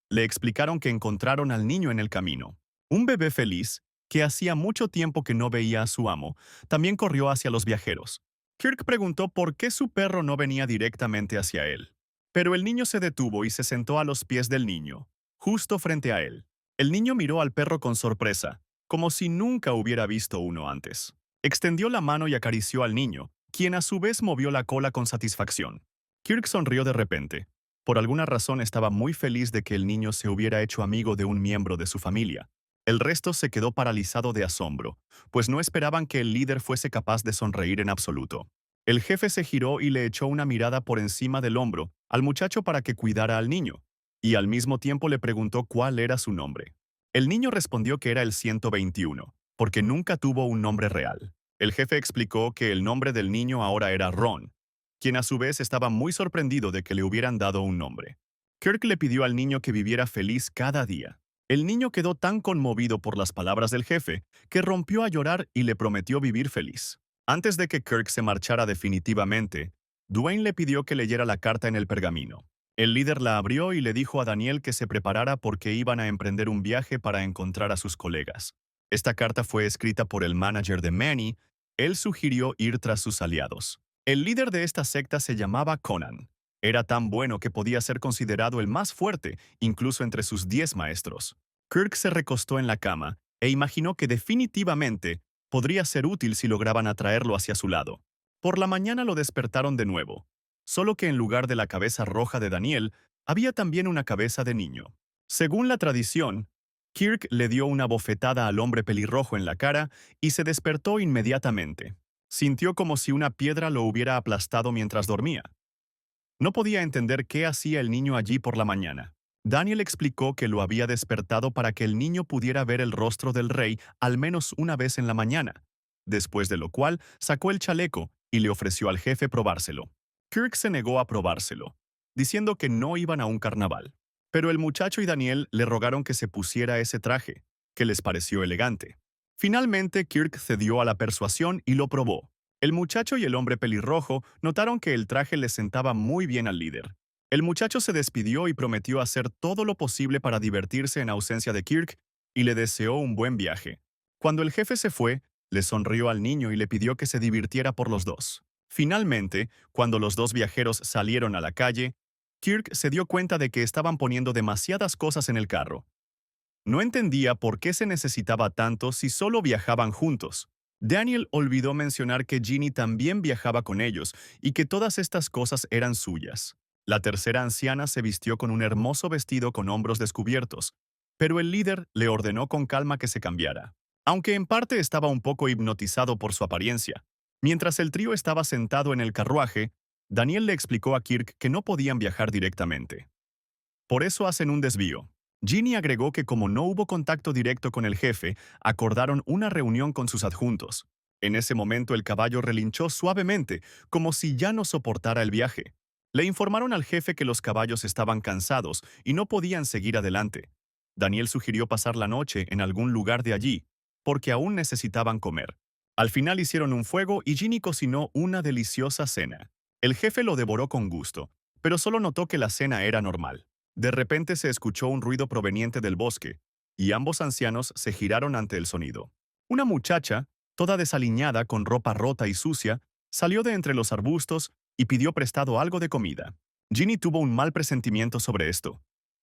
Speaker 1: Le explicaron que encontraron al niño en el camino. Un bebé feliz, que hacía mucho tiempo que no veía a su amo, también corrió hacia los viajeros. Kirk preguntó por qué su perro no venía directamente hacia él. Pero el niño se detuvo y se sentó a los pies del niño, justo frente a él. El niño miró al perro con sorpresa, como si nunca hubiera visto uno antes. Extendió la mano y acarició al niño, quien a su vez movió la cola con satisfacción. Kirk sonrió de repente. Por alguna razón estaba muy feliz de que el niño se hubiera hecho amigo de un miembro de su familia. El resto se quedó paralizado de asombro, pues no esperaban que el líder fuese capaz de sonreír en absoluto. El jefe se giró y le echó una mirada por encima del hombro al muchacho para que cuidara al niño, y al mismo tiempo le preguntó cuál era su nombre. El niño respondió que era el 121, porque nunca tuvo un nombre real. El jefe explicó que el nombre del niño ahora era Ron, quien a su vez estaba muy sorprendido de que le hubieran dado un nombre. Kirk le pidió al niño que viviera feliz cada día. El niño quedó tan conmovido por las palabras del jefe que rompió a llorar y le prometió vivir feliz. Antes de que Kirk se marchara definitivamente, Dwayne le pidió que leyera la carta en el pergamino. El líder la abrió y le dijo a Daniel que se preparara porque iban a emprender un viaje para encontrar a sus colegas. Esta carta fue escrita por el manager de Manny. Él sugirió ir tras sus aliados. El líder de esta secta se llamaba Conan. Era tan bueno que podía ser considerado el más fuerte, incluso entre sus 10 maestros. Kirk se recostó en la cama e imaginó que definitivamente podría ser útil si lograban atraerlo hacia su lado. Por la mañana lo despertaron de nuevo, solo que en lugar de la cabeza roja de Daniel, había también una cabeza de niño. Según la tradición, Kirk le dio una bofetada al hombre pelirrojo en la cara y se despertó inmediatamente. Sintió como si una piedra lo hubiera aplastado mientras dormía. No podía entender qué hacía el niño allí por la mañana. Daniel explicó que lo había despertado para que el niño pudiera ver el rostro del rey al menos una vez en la mañana, después de lo cual sacó el chaleco y le ofreció al jefe probárselo. Kirk se negó a probárselo, diciendo que no iban a un carnaval. Pero el muchacho y Daniel le rogaron que se pusiera ese traje, que les pareció elegante. Finalmente, Kirk cedió a la persuasión y lo probó. El muchacho y el hombre pelirrojo notaron que el traje le sentaba muy bien al líder. El muchacho se despidió y prometió hacer todo lo posible para divertirse en ausencia de Kirk y le deseó un buen viaje. Cuando el jefe se fue, le sonrió al niño y le pidió que se divirtiera por los dos. Finalmente, cuando los dos viajeros salieron a la calle, Kirk se dio cuenta de que estaban poniendo demasiadas cosas en el carro. No entendía por qué se necesitaba tanto si solo viajaban juntos. Daniel olvidó mencionar que Ginny también viajaba con ellos y que todas estas cosas eran suyas. La tercera anciana se vistió con un hermoso vestido con hombros descubiertos, pero el líder le ordenó con calma que se cambiara, aunque en parte estaba un poco hipnotizado por su apariencia. Mientras el trío estaba sentado en el carruaje, Daniel le explicó a Kirk que no podían viajar directamente. Por eso hacen un desvío. Ginny agregó que como no hubo contacto directo con el jefe, acordaron una reunión con sus adjuntos. En ese momento el caballo relinchó suavemente, como si ya no soportara el viaje. Le informaron al jefe que los caballos estaban cansados y no podían seguir adelante. Daniel sugirió pasar la noche en algún lugar de allí, porque aún necesitaban comer. Al final hicieron un fuego y Ginny cocinó una deliciosa cena. El jefe lo devoró con gusto, pero solo notó que la cena era normal. De repente se escuchó un ruido proveniente del bosque, y ambos ancianos se giraron ante el sonido. Una muchacha, toda desaliñada con ropa rota y sucia, salió de entre los arbustos y pidió prestado algo de comida. Ginny tuvo un mal presentimiento sobre esto.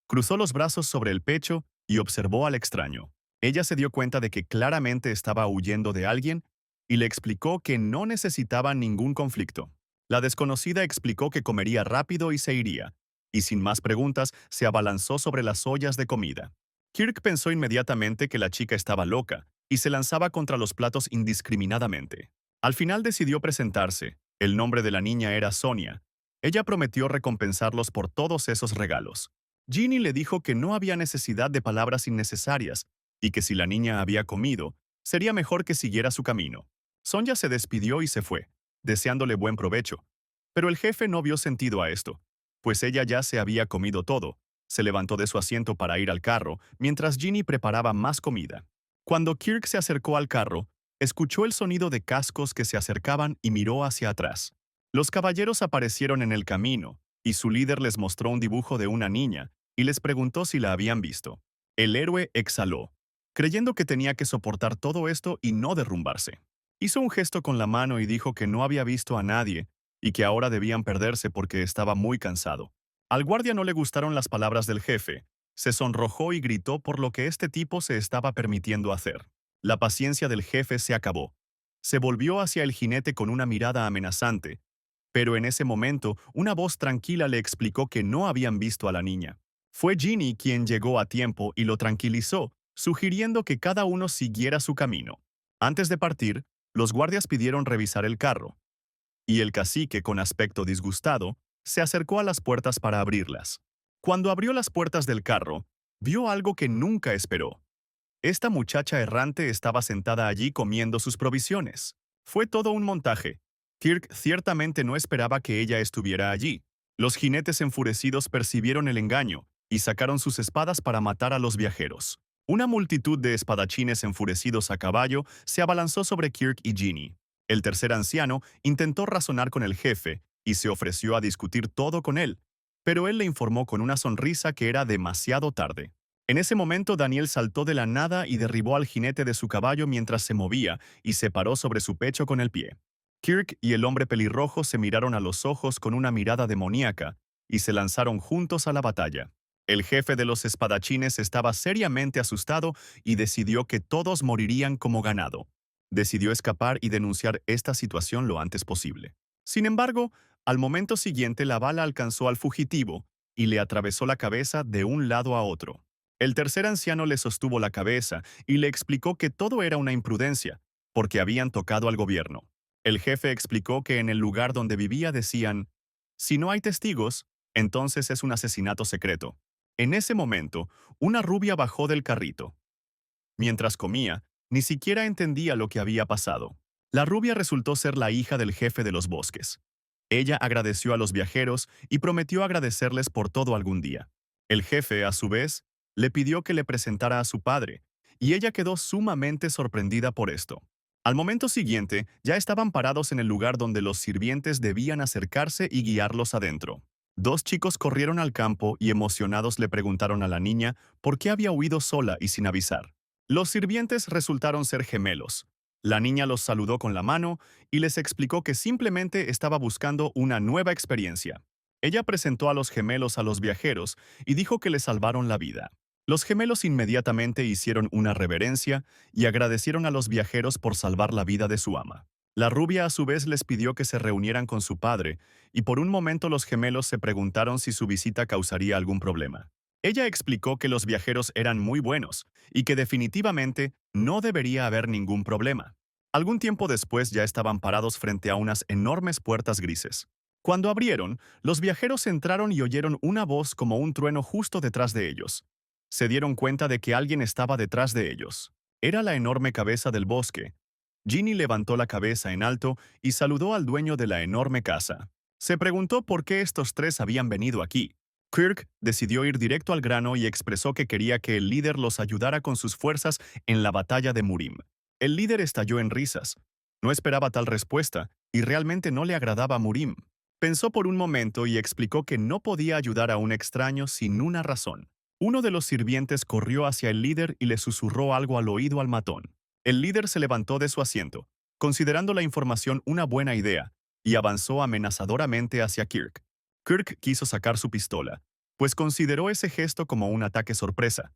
Speaker 1: Cruzó los brazos sobre el pecho y observó al extraño. Ella se dio cuenta de que claramente estaba huyendo de alguien y le explicó que no necesitaba ningún conflicto. La desconocida explicó que comería rápido y se iría, y sin más preguntas se abalanzó sobre las ollas de comida. Kirk pensó inmediatamente que la chica estaba loca y se lanzaba contra los platos indiscriminadamente. Al final decidió presentarse. El nombre de la niña era Sonia. Ella prometió recompensarlos por todos esos regalos. Ginny le dijo que no había necesidad de palabras innecesarias y que si la niña había comido, sería mejor que siguiera su camino. Sonia se despidió y se fue, deseándole buen provecho. Pero el jefe no vio sentido a esto, pues ella ya se había comido todo. Se levantó de su asiento para ir al carro, mientras Ginny preparaba más comida. Cuando Kirk se acercó al carro, escuchó el sonido de cascos que se acercaban y miró hacia atrás. Los caballeros aparecieron en el camino, y su líder les mostró un dibujo de una niña y les preguntó si la habían visto. El héroe exhaló, creyendo que tenía que soportar todo esto y no derrumbarse. Hizo un gesto con la mano y dijo que no había visto a nadie y que ahora debían perderse porque estaba muy cansado. Al guardia no le gustaron las palabras del jefe. Se sonrojó y gritó por lo que este tipo se estaba permitiendo hacer. La paciencia del jefe se acabó. Se volvió hacia el jinete con una mirada amenazante Pero en ese momento, una voz tranquila le explicó que no habían visto a la niña. Fue Ginny quien llegó a tiempo y lo tranquilizó, sugiriendo que cada uno siguiera su camino. Antes de partir, los guardias pidieron revisar el carro, y el cacique, con aspecto disgustado, se acercó a las puertas para abrirlas. Cuando abrió las puertas del carro, vio algo que nunca esperó. Esta muchacha errante estaba sentada allí comiendo sus provisiones. Fue todo un montaje. Kirk ciertamente no esperaba que ella estuviera allí. Los jinetes enfurecidos percibieron el engaño y sacaron sus espadas para matar a los viajeros. Una multitud de espadachines enfurecidos a caballo se abalanzó sobre Kirk y Ginny. El tercer anciano intentó razonar con el jefe y se ofreció a discutir todo con él, pero él le informó con una sonrisa que era demasiado tarde. En ese momento Daniel saltó de la nada y derribó al jinete de su caballo mientras se movía y se paró sobre su pecho con el pie. Kirk y el hombre pelirrojo se miraron a los ojos con una mirada demoníaca y se lanzaron juntos a la batalla. El jefe de los espadachines estaba seriamente asustado y decidió que todos morirían como ganado. Decidió escapar y denunciar esta situación lo antes posible. Sin embargo, al momento siguiente la bala alcanzó al fugitivo y le atravesó la cabeza de un lado a otro. El tercer anciano le sostuvo la cabeza y le explicó que todo era una imprudencia, porque habían tocado al gobierno. El jefe explicó que en el lugar donde vivía decían, si no hay testigos, entonces es un asesinato secreto. En ese momento, una rubia bajó del carrito. Mientras comía, ni siquiera entendía lo que había pasado. La rubia resultó ser la hija del jefe de los bosques. Ella agradeció a los viajeros y prometió agradecerles por todo algún día. El jefe, a su vez, le pidió que le presentara a su padre, y ella quedó sumamente sorprendida por esto. Al momento siguiente, ya estaban parados en el lugar donde los sirvientes debían acercarse y guiarlos adentro. Dos chicos corrieron al campo y emocionados le preguntaron a la niña por qué había huido sola y sin avisar. Los sirvientes resultaron ser gemelos. La niña los saludó con la mano y les explicó que simplemente estaba buscando una nueva experiencia. Ella presentó a los gemelos a los viajeros y dijo que le salvaron la vida. Los gemelos inmediatamente hicieron una reverencia y agradecieron a los viajeros por salvar la vida de su ama. La rubia a su vez les pidió que se reunieran con su padre, y por un momento los gemelos se preguntaron si su visita causaría algún problema. Ella explicó que los viajeros eran muy buenos y que definitivamente no debería haber ningún problema. Algún tiempo después ya estaban parados frente a unas enormes puertas grises. Cuando abrieron, los viajeros entraron y oyeron una voz como un trueno justo detrás de ellos. Se dieron cuenta de que alguien estaba detrás de ellos. Era la enorme cabeza del bosque. Ginny levantó la cabeza en alto y saludó al dueño de la enorme casa. Se preguntó por qué estos tres habían venido aquí. Kirk decidió ir directo al grano y expresó que quería que el líder los ayudara con sus fuerzas en la batalla de Murim. El líder estalló en risas. No esperaba tal respuesta, y realmente no le agradaba a Murim. Pensó por un momento y explicó que no podía ayudar a un extraño sin una razón. Uno de los sirvientes corrió hacia el líder y le susurró algo al oído al matón. El líder se levantó de su asiento, considerando la información una buena idea, y avanzó amenazadoramente hacia Kirk. Kirk quiso sacar su pistola, pues consideró ese gesto como un ataque sorpresa,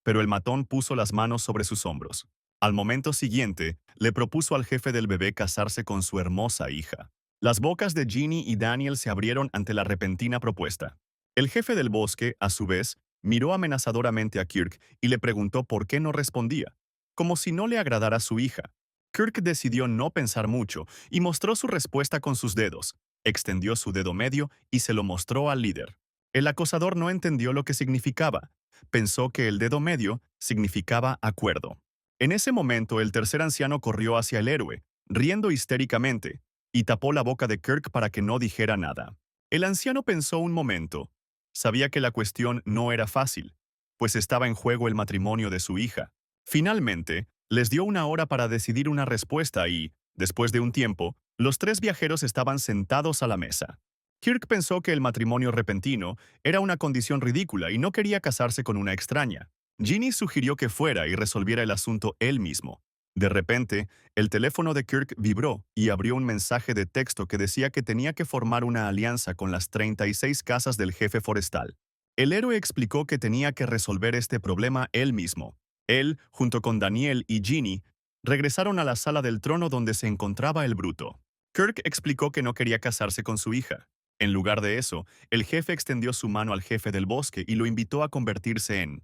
Speaker 1: pero el matón puso las manos sobre sus hombros. Al momento siguiente, le propuso al jefe del bebé casarse con su hermosa hija. Las bocas de Ginny y Daniel se abrieron ante la repentina propuesta. El jefe del bosque, a su vez, miró amenazadoramente a Kirk y le preguntó por qué no respondía, como si no le agradara su hija. Kirk decidió no pensar mucho y mostró su respuesta con sus dedos. Extendió su dedo medio y se lo mostró al líder. El acosador no entendió lo que significaba. Pensó que el dedo medio significaba acuerdo. En ese momento, el tercer anciano corrió hacia el héroe, riendo histéricamente, y tapó la boca de Kirk para que no dijera nada. El anciano pensó un momento. Sabía que la cuestión no era fácil, pues estaba en juego el matrimonio de su hija. Finalmente, les dio una hora para decidir una respuesta y, después de un tiempo, los tres viajeros estaban sentados a la mesa. Kirk pensó que el matrimonio repentino era una condición ridícula y no quería casarse con una extraña. Ginny sugirió que fuera y resolviera el asunto él mismo. De repente, el teléfono de Kirk vibró y abrió un mensaje de texto que decía que tenía que formar una alianza con las 36 casas del jefe forestal. El héroe explicó que tenía que resolver este problema él mismo. Él, junto con Daniel y Ginny, regresaron a la sala del trono donde se encontraba el bruto. Kirk explicó que no quería casarse con su hija. En lugar de eso, el jefe extendió su mano al jefe del bosque y lo invitó a convertirse en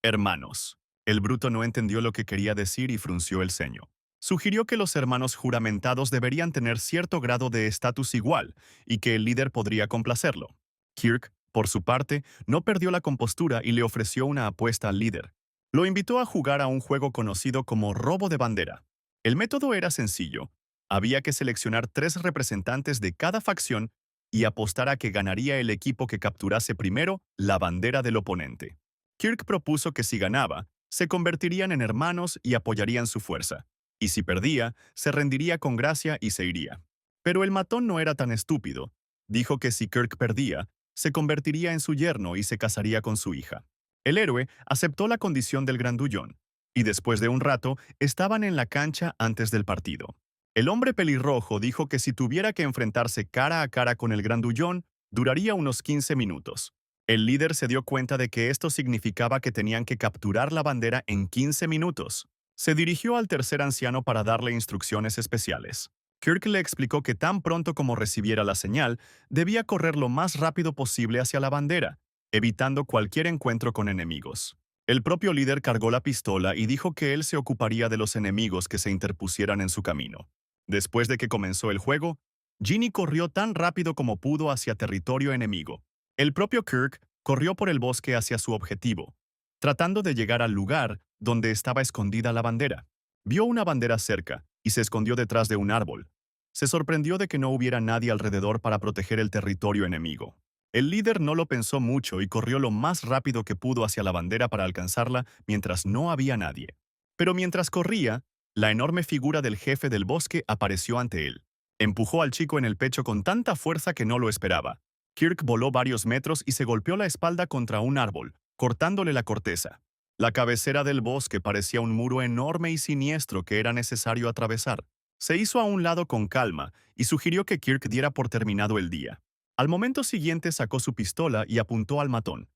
Speaker 1: hermanos. El bruto no entendió lo que quería decir y frunció el ceño. Sugirió que los hermanos juramentados deberían tener cierto grado de estatus igual y que el líder podría complacerlo. Kirk, por su parte, no perdió la compostura y le ofreció una apuesta al líder. Lo invitó a jugar a un juego conocido como robo de bandera. El método era sencillo. Había que seleccionar 3 representantes de cada facción y apostar a que ganaría el equipo que capturase primero la bandera del oponente. Kirk propuso que si ganaba, se convertirían en hermanos y apoyarían su fuerza, y si perdía, se rendiría con gracia y se iría. Pero el matón no era tan estúpido. Dijo que si Kirk perdía, se convertiría en su yerno y se casaría con su hija. El héroe aceptó la condición del grandullón, y después de un rato estaban en la cancha antes del partido. El hombre pelirrojo dijo que si tuviera que enfrentarse cara a cara con el grandullón, duraría unos 15 minutos. El líder se dio cuenta de que esto significaba que tenían que capturar la bandera en 15 minutos. Se dirigió al tercer anciano para darle instrucciones especiales. Kirk le explicó que tan pronto como recibiera la señal, debía correr lo más rápido posible hacia la bandera, evitando cualquier encuentro con enemigos. El propio líder cargó la pistola y dijo que él se ocuparía de los enemigos que se interpusieran en su camino. Después de que comenzó el juego, Ginny corrió tan rápido como pudo hacia territorio enemigo. El propio Kirk corrió por el bosque hacia su objetivo, tratando de llegar al lugar donde estaba escondida la bandera. Vio una bandera cerca y se escondió detrás de un árbol. Se sorprendió de que no hubiera nadie alrededor para proteger el territorio enemigo. El líder no lo pensó mucho y corrió lo más rápido que pudo hacia la bandera para alcanzarla mientras no había nadie. Pero mientras corría, la enorme figura del jefe del bosque apareció ante él. Empujó al chico en el pecho con tanta fuerza que no lo esperaba. Kirk voló varios metros y se golpeó la espalda contra un árbol, cortándole la corteza. La cabecera del bosque parecía un muro enorme y siniestro que era necesario atravesar. Se hizo a un lado con calma y sugirió que Kirk diera por terminado el día. Al momento siguiente sacó su pistola y apuntó al matón.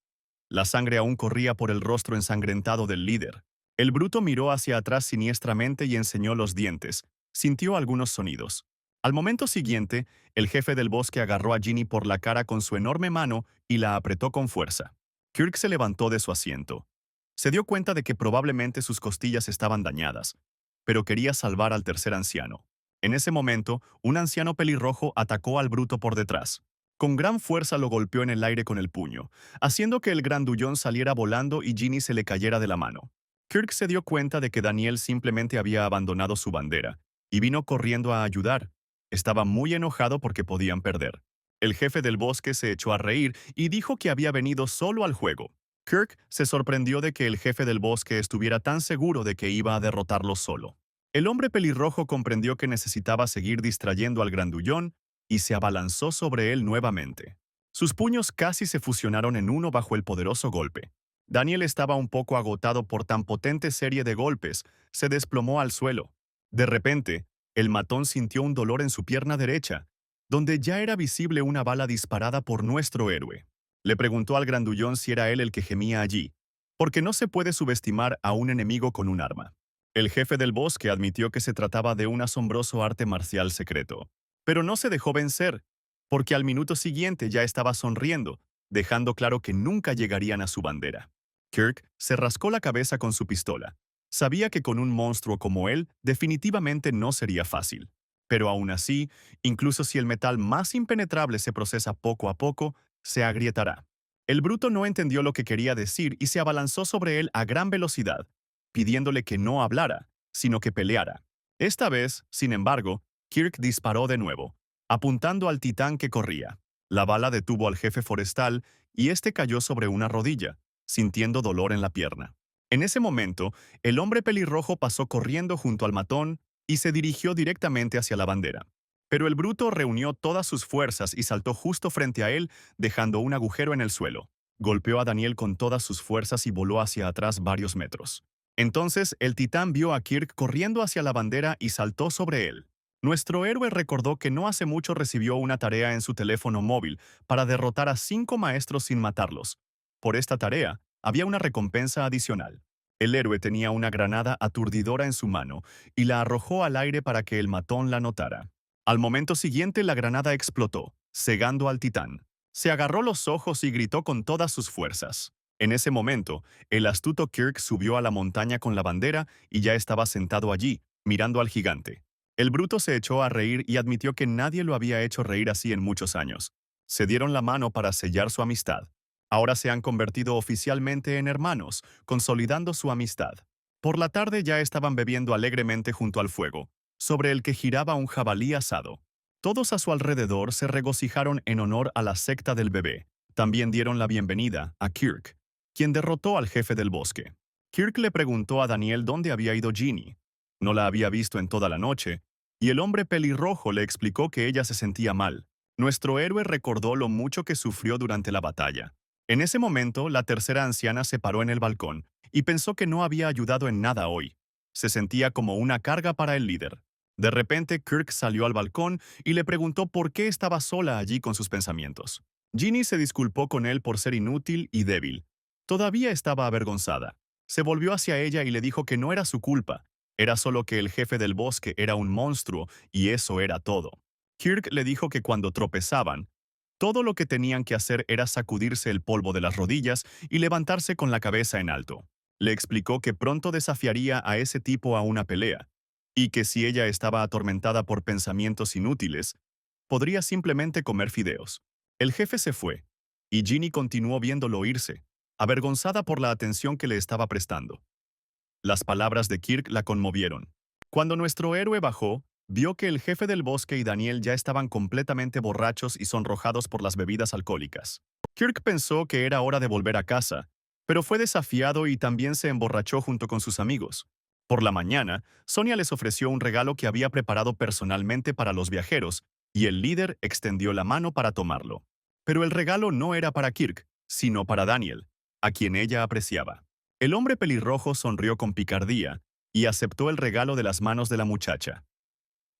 Speaker 1: La sangre aún corría por el rostro ensangrentado del líder. El bruto miró hacia atrás siniestramente y enseñó los dientes. Sintió algunos sonidos. Al momento siguiente, el jefe del bosque agarró a Ginny por la cara con su enorme mano y la apretó con fuerza. Kirk se levantó de su asiento. Se dio cuenta de que probablemente sus costillas estaban dañadas, pero quería salvar al tercer anciano. En ese momento, un anciano pelirrojo atacó al bruto por detrás. Con gran fuerza lo golpeó en el aire con el puño, haciendo que el grandullón saliera volando y Ginny se le cayera de la mano. Kirk se dio cuenta de que Daniel simplemente había abandonado su bandera y vino corriendo a ayudar. Estaba muy enojado porque podían perder. El jefe del bosque se echó a reír y dijo que había venido solo al juego. Kirk se sorprendió de que el jefe del bosque estuviera tan seguro de que iba a derrotarlo solo. El hombre pelirrojo comprendió que necesitaba seguir distrayendo al grandullón y se abalanzó sobre él nuevamente. Sus puños casi se fusionaron en uno bajo el poderoso golpe. Daniel estaba un poco agotado por tan potente serie de golpes, se desplomó al suelo. De repente, el matón sintió un dolor en su pierna derecha, donde ya era visible una bala disparada por nuestro héroe. Le preguntó al grandullón si era él el que gemía allí, porque no se puede subestimar a un enemigo con un arma. El jefe del bosque admitió que se trataba de un asombroso arte marcial secreto, pero no se dejó vencer, porque al minuto siguiente ya estaba sonriendo, dejando claro que nunca llegarían a su bandera. Kirk se rascó la cabeza con su pistola. Sabía que con un monstruo como él definitivamente no sería fácil. Pero aún así, incluso si el metal más impenetrable se procesa poco a poco, se agrietará. El bruto no entendió lo que quería decir y se abalanzó sobre él a gran velocidad, pidiéndole que no hablara, sino que peleara. Esta vez, sin embargo, Kirk disparó de nuevo, apuntando al titán que corría. La bala detuvo al jefe forestal y este cayó sobre una rodilla, sintiendo dolor en la pierna. En ese momento, el hombre pelirrojo pasó corriendo junto al matón y se dirigió directamente hacia la bandera. Pero el bruto reunió todas sus fuerzas y saltó justo frente a él, dejando un agujero en el suelo. Golpeó a Daniel con todas sus fuerzas y voló hacia atrás varios metros. Entonces, el titán vio a Kirk corriendo hacia la bandera y saltó sobre él. Nuestro héroe recordó que no hace mucho recibió una tarea en su teléfono móvil para derrotar a 5 maestros sin matarlos. Por esta tarea, había una recompensa adicional. El héroe tenía una granada aturdidora en su mano y la arrojó al aire para que el matón la notara. Al momento siguiente la granada explotó, cegando al titán. Se agarró los ojos y gritó con todas sus fuerzas. En ese momento, el astuto Kirk subió a la montaña con la bandera y ya estaba sentado allí, mirando al gigante. El bruto se echó a reír y admitió que nadie lo había hecho reír así en muchos años. Se dieron la mano para sellar su amistad. Ahora se han convertido oficialmente en hermanos, consolidando su amistad. Por la tarde ya estaban bebiendo alegremente junto al fuego, sobre el que giraba un jabalí asado. Todos a su alrededor se regocijaron en honor a la secta del bebé. También dieron la bienvenida a Kirk, quien derrotó al jefe del bosque. Kirk le preguntó a Daniel dónde había ido Ginny. No la había visto en toda la noche, y el hombre pelirrojo le explicó que ella se sentía mal. Nuestro héroe recordó lo mucho que sufrió durante la batalla. En ese momento, la tercera anciana se paró en el balcón y pensó que no había ayudado en nada hoy. Se sentía como una carga para el líder. De repente, Kirk salió al balcón y le preguntó por qué estaba sola allí con sus pensamientos. Ginny se disculpó con él por ser inútil y débil. Todavía estaba avergonzada. Se volvió hacia ella y le dijo que no era su culpa. Era solo que el jefe del bosque era un monstruo y eso era todo. Kirk le dijo que cuando tropezaban, todo lo que tenían que hacer era sacudirse el polvo de las rodillas y levantarse con la cabeza en alto. Le explicó que pronto desafiaría a ese tipo a una pelea, y que si ella estaba atormentada por pensamientos inútiles, podría simplemente comer fideos. El jefe se fue, y Ginny continuó viéndolo irse, avergonzada por la atención que le estaba prestando. Las palabras de Kirk la conmovieron. Cuando nuestro héroe bajó, vio que el jefe del bosque y Daniel ya estaban completamente borrachos y sonrojados por las bebidas alcohólicas. Kirk pensó que era hora de volver a casa, pero fue desafiado y también se emborrachó junto con sus amigos. Por la mañana, Sonia les ofreció un regalo que había preparado personalmente para los viajeros, y el líder extendió la mano para tomarlo. Pero el regalo no era para Kirk, sino para Daniel, a quien ella apreciaba. El hombre pelirrojo sonrió con picardía y aceptó el regalo de las manos de la muchacha.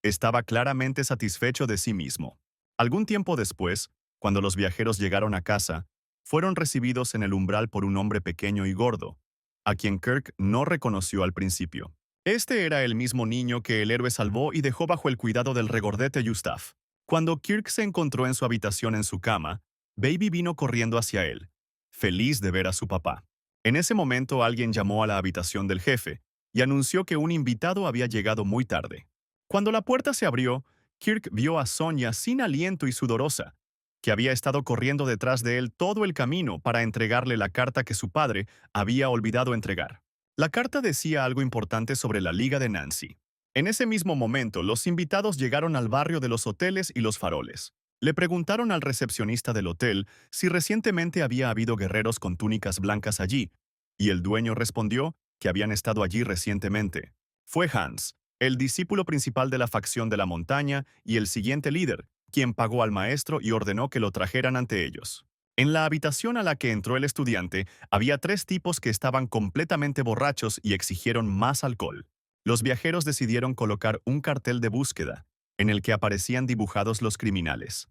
Speaker 1: Estaba claramente satisfecho de sí mismo. Algún tiempo después, cuando los viajeros llegaron a casa, fueron recibidos en el umbral por un hombre pequeño y gordo, a quien Kirk no reconoció al principio. Este era el mismo niño que el héroe salvó y dejó bajo el cuidado del regordete Yustaf. Cuando Kirk se encontró en su habitación en su cama, Baby vino corriendo hacia él, feliz de ver a su papá. En ese momento alguien llamó a la habitación del jefe y anunció que un invitado había llegado muy tarde. Cuando la puerta se abrió, Kirk vio a Sonia sin aliento y sudorosa, que había estado corriendo detrás de él todo el camino para entregarle la carta que su padre había olvidado entregar. La carta decía algo importante sobre la Liga de Nancy. En ese mismo momento, los invitados llegaron al barrio de los hoteles y los faroles. Le preguntaron al recepcionista del hotel si recientemente había habido guerreros con túnicas blancas allí, y el dueño respondió que habían estado allí recientemente. Fue Hans, el discípulo principal de la facción de la montaña y el siguiente líder, quien pagó al maestro y ordenó que lo trajeran ante ellos. En la habitación a la que entró el estudiante, había tres tipos que estaban completamente borrachos y exigieron más alcohol. Los viajeros decidieron colocar un cartel de búsqueda, en el que aparecían dibujados los criminales: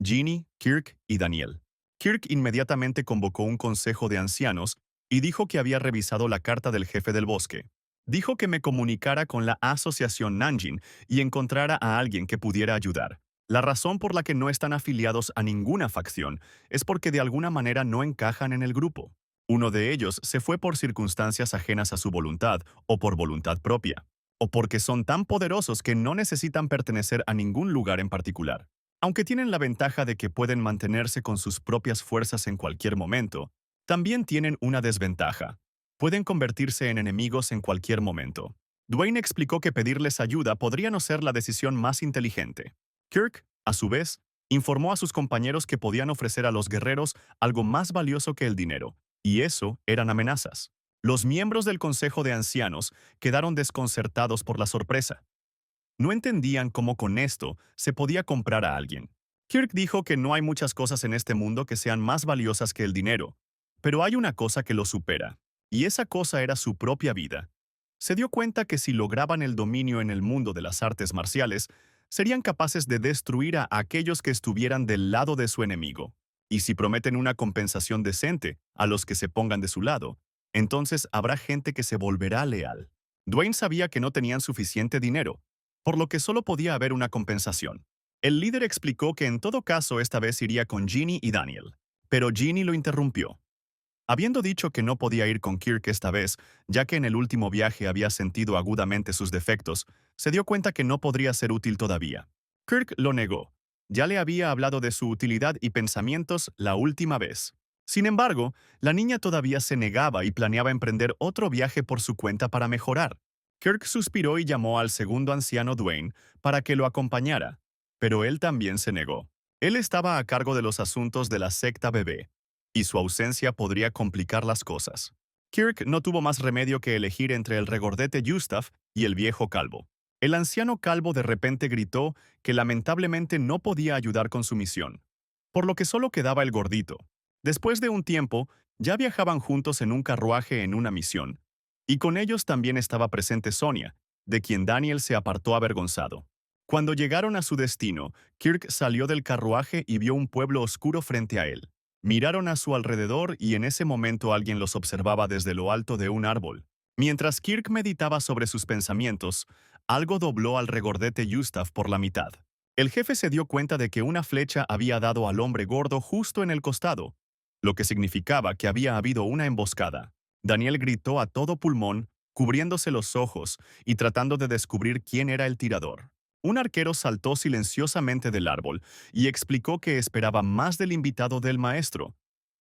Speaker 1: Ginny, Kirk y Daniel. Kirk inmediatamente convocó un consejo de ancianos y dijo que había revisado la carta del jefe del bosque. Dijo que me comunicara con la Asociación Nanjing y encontrara a alguien que pudiera ayudar. La razón por la que no están afiliados a ninguna facción es porque de alguna manera no encajan en el grupo. Uno de ellos se fue por circunstancias ajenas a su voluntad o por voluntad propia, o porque son tan poderosos que no necesitan pertenecer a ningún lugar en particular. Aunque tienen la ventaja de que pueden mantenerse con sus propias fuerzas en cualquier momento, también tienen una desventaja: pueden convertirse en enemigos en cualquier momento. Dwayne explicó que pedirles ayuda podría no ser la decisión más inteligente. Kirk, a su vez, informó a sus compañeros que podían ofrecer a los guerreros algo más valioso que el dinero, y eso eran amenazas. Los miembros del Consejo de Ancianos quedaron desconcertados por la sorpresa. No entendían cómo con esto se podía comprar a alguien. Kirk dijo que no hay muchas cosas en este mundo que sean más valiosas que el dinero, pero hay una cosa que lo supera, y esa cosa era su propia vida. Se dio cuenta que si lograban el dominio en el mundo de las artes marciales, serían capaces de destruir a aquellos que estuvieran del lado de su enemigo. Y si prometen una compensación decente a los que se pongan de su lado, entonces habrá gente que se volverá leal. Dwayne sabía que no tenían suficiente dinero, por lo que solo podía haber una compensación. El líder explicó que en todo caso esta vez iría con Ginny y Daniel, pero Ginny lo interrumpió. Habiendo dicho que no podía ir con Kirk esta vez, ya que en el último viaje había sentido agudamente sus defectos, se dio cuenta que no podría ser útil todavía. Kirk lo negó. Ya le había hablado de su utilidad y pensamientos la última vez. Sin embargo, la niña todavía se negaba y planeaba emprender otro viaje por su cuenta para mejorar. Kirk suspiró y llamó al segundo anciano Dwayne para que lo acompañara, pero él también se negó. Él estaba a cargo de los asuntos de la secta bebé, y su ausencia podría complicar las cosas. Kirk no tuvo más remedio que elegir entre el regordete Gustav y el viejo calvo. El anciano calvo de repente gritó que lamentablemente no podía ayudar con su misión, por lo que solo quedaba el gordito. Después de un tiempo, ya viajaban juntos en un carruaje en una misión, y con ellos también estaba presente Sonia, de quien Daniel se apartó avergonzado. Cuando llegaron a su destino, Kirk salió del carruaje y vio un pueblo oscuro frente a él. Miraron a su alrededor y en ese momento alguien los observaba desde lo alto de un árbol. Mientras Kirk meditaba sobre sus pensamientos, algo dobló al regordete Gustav por la mitad. El jefe se dio cuenta de que una flecha había dado al hombre gordo justo en el costado, lo que significaba que había habido una emboscada. Daniel gritó a todo pulmón, cubriéndose los ojos y tratando de descubrir quién era el tirador. Un arquero saltó silenciosamente del árbol y explicó que esperaba más del invitado del maestro,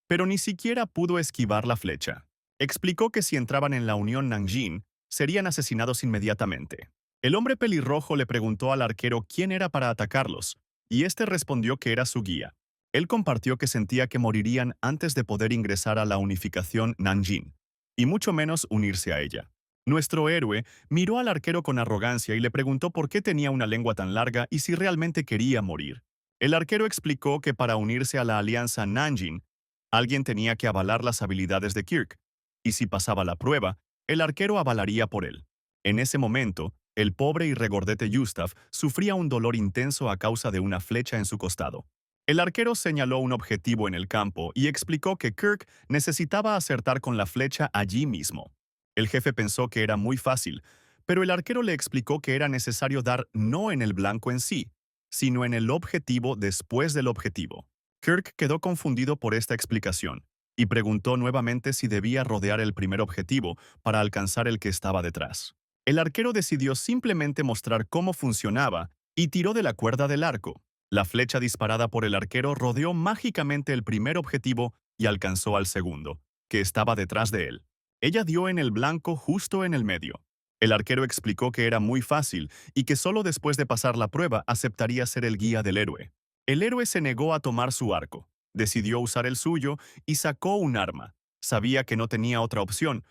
Speaker 1: pero ni siquiera pudo esquivar la flecha. Explicó que si entraban en la Unión Nanjing, serían asesinados inmediatamente. El hombre pelirrojo le preguntó al arquero quién era para atacarlos, y este respondió que era su guía. Él compartió que sentía que morirían antes de poder ingresar a la unificación Nanjing, y mucho menos unirse a ella. Nuestro héroe miró al arquero con arrogancia y le preguntó por qué tenía una lengua tan larga y si realmente quería morir. El arquero explicó que para unirse a la alianza Nanjing, alguien tenía que avalar las habilidades de Kirk, y si pasaba la prueba, el arquero avalaría por él. En ese momento, el pobre y regordete Gustav sufría un dolor intenso a causa de una flecha en su costado. El arquero señaló un objetivo en el campo y explicó que Kirk necesitaba acertar con la flecha allí mismo. El jefe pensó que era muy fácil, pero el arquero le explicó que era necesario dar no en el blanco en sí, sino en el objetivo después del objetivo. Kirk quedó confundido por esta explicación y preguntó nuevamente si debía rodear el primer objetivo para alcanzar el que estaba detrás. El arquero decidió simplemente mostrar cómo funcionaba y tiró de la cuerda del arco. La flecha disparada por el arquero rodeó mágicamente el primer objetivo y alcanzó al segundo, que estaba detrás de él. Ella dio en el blanco justo en el medio. El arquero explicó que era muy fácil y que solo después de pasar la prueba aceptaría ser el guía del héroe. El héroe se negó a tomar su arco, decidió usar el suyo y sacó un arma. Sabía que no tenía otra opción,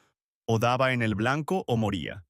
Speaker 1: o daba en el blanco o moría.